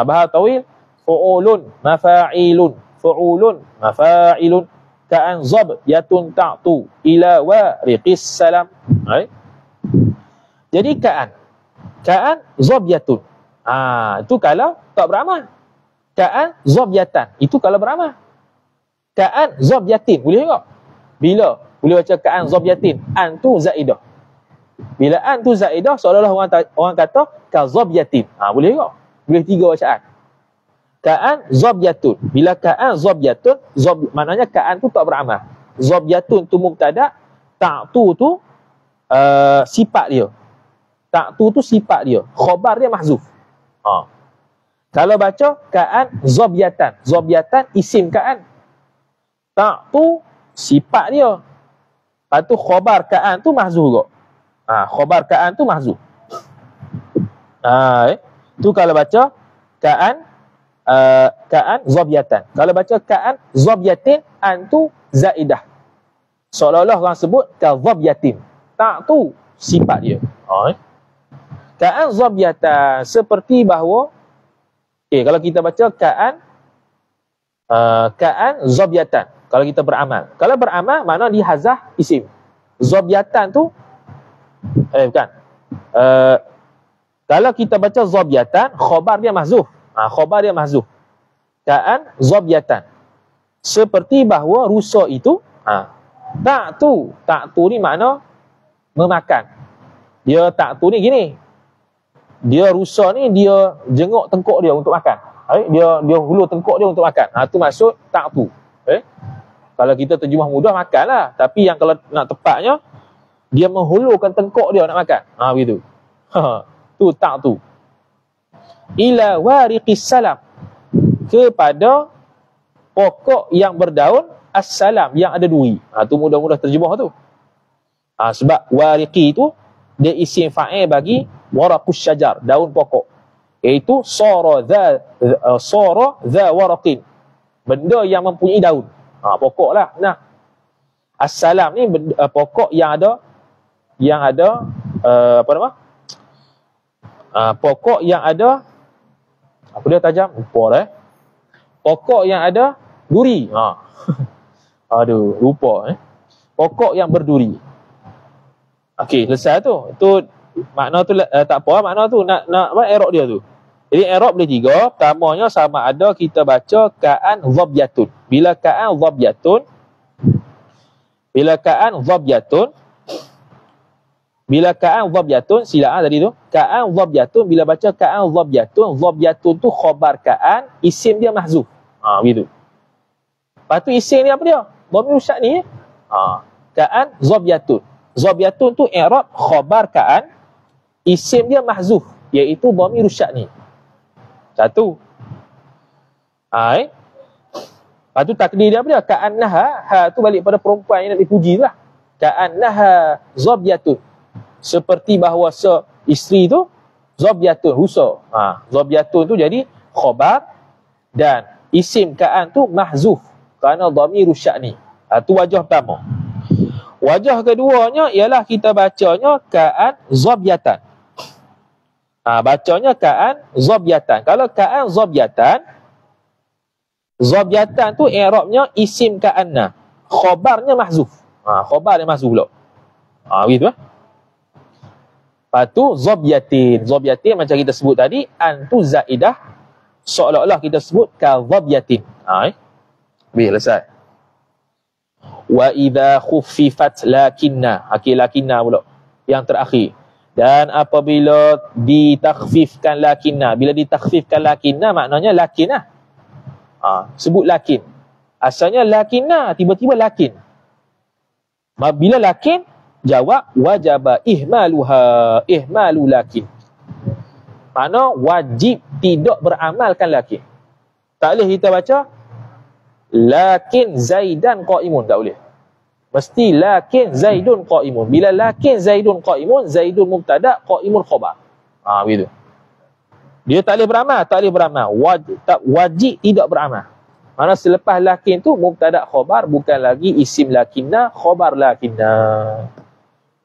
Bahar tawil. Fu'ulun mafa'ilun. Fu'ulun mafa'ilun. Ka'an zab yatun ta'tu ila wa riqis salam. Jadi Ka'an zab yatun. Itu kalau tak beramal. Ka'an zab yatan. Itu kalau beramal. Ka'an zab yatin. Boleh tak? Bila? Boleh baca ka'an zab yatin. An tu zaidah. Bila an tu zaidah seolah-olah orang kata ka zab yatin. Boleh tak? Boleh tiga bacaan. Ka'an zab yatun. Bila ka'an zab yatun, maknanya ka'an tu tak beramal. Zab yatun tu mubtada, ta'tu tu sifat dia. Ta'tu tu sifat dia. Khabar dia mahzuf. Kalau baca ka'an zab yatan. Zab yatan isim ka'an. Ta'tu sifat dia. Lepas tu khabar ka'an tu mahzuf juga. Khabar ka'an tu mahzuf. Tu kalau baca ka'an zabyatan. Kalau baca ka'an zabyatin, an tu zaidah. Seolah-olah orang sebut ka zabyatin. Tak tu sifat dia. Ka'an zabyatan seperti bahawa kalau kita baca ka'an zabyatan. Kalau kita beramal. Kalau beramal makna dihazah isim. Zabyatan tu bukan. Kalau kita baca zabyatan, khabar dia mahzuf. Khabar dia mahzuf. Ka'an zabyatan. Seperti bahawa rusa itu tak tu ni makna memakan. Dia tak tu ni gini. Dia rusa ni dia jenguk tengkuk dia untuk makan. Dia hulur tengkuk dia untuk makan. Tu maksud tak tu. Kalau kita terjemah mudah makanlah, tapi yang kalau nak tepatnya dia menghulurkan tengkuk dia nak makan. Begitu. Tu tak tu. Ila wariqis salam. kepada pokok yang berdaun assalam, yang ada duri. Tu mudah-mudah terjemah tu. Sebab wariqi tu dia isim fa'il bagi waraqus syajar, daun pokok. Iaitu sara dha waraqin, benda yang mempunyai daun. Pokok lah. Nah, assalam ni pokok yang ada apa nama? Pokok yang ada apa dia tajam? Lupa dah. Pokok yang ada duri. Aduh, lupa. Pokok yang berduri. Okey, selesai tu. Tu makna tu tak apa, makna tu nak apa i'rab dia tu. Jadi i'rab boleh tiga. Pertamanya sama ada kita baca ka'an dhabyatun. Bila ka'an dhabyatun, silakan tadi tu. Ka'an dhabyatun, bila baca ka'an dhabyatun tu khabar ka'an, isim dia mahzuf. Begitu. Lepas tu isim dia apa dia? Dhamir sya'ni. Ka'an dhabyatun. Dhabyatun tu i'rab khabar ka'an, isim dia mahzuf, iaitu dhamir sya'ni. Satu. Lepas tu takdir dia apa dia? Ka'annaha, tu balik pada perempuan yang nak dipuji lah. Ka'annaha dhabyatun, seperti bahawa isteri tu dhabyatun, rusa. Dhabyatun tu jadi khabar dan isim ka'an tu mahzuf kerana dhamir sya'ni. Tu wajah pertama. Wajah keduanya ialah kita bacanya ka'an dhabyatan. Bacanya ka'an dhabyatan. Kalau ka'an dhabyatan tu i'rabnya isim ka'anna, khabarnya mahzuf. Khabar dia mahzuf pula. Begitu Lepas tu dhabyatin macam kita sebut tadi, an tu zaidah, seolah-olah kita sebut ka dhabyatin. Selesai. Wa idza khuffifat lakinna. Lakinna pula yang terakhir. Dan apabila ditakhfifkan lakinna, bila ditakhfifkan lakinna maknanya lakin lah. Sebut lakin. Asalnya lakinna, tiba-tiba lakin. Bila lakin, jawab wajaba ihmalu lakin. Makna wajib tidak beramalkan lakin. Tak boleh kita baca lakin Zaidan qa'imun, tak boleh. Mesti lakin Zaidun qa'imun. Bila lakin Zaidun qa'imun, Zaidun mubtada, qa'imun khabar. Begitu. Dia tak boleh beramal, wajib tidak beramal. Maksudnya selepas lakin tu mubtada khabar, bukan lagi isim lakinna, khabar lakinna.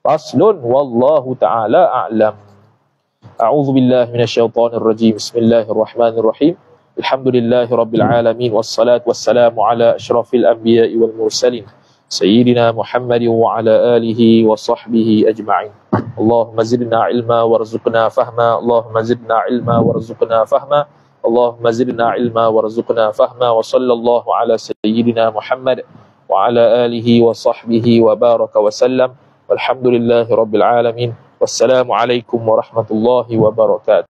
Faslun wallahu ta'ala a'lam. A'udzu billahi minasyaitonir rajim. Bismillahirrahmanirrahim. Alhamdulillahi rabbil alamin, wassalatu wassalamu ala asyrafil anbiya'i wal mursalin sayyidina Muhammadin wa ala alihi wa sahbihi ajma'in. Allahumma zidna ilma warzuqna fahma. Allahumma zidna ilma warzuqna fahma. Allahumma zidna ilma warzuqna fahma. Wa sallallahu ala sayyidina Muhammad wa ala alihi wa sahbihi wa baraka wa sallam. Walhamdulillahi rabbil alamin. Wassalamu alaikum warahmatullahi wabarakatuh.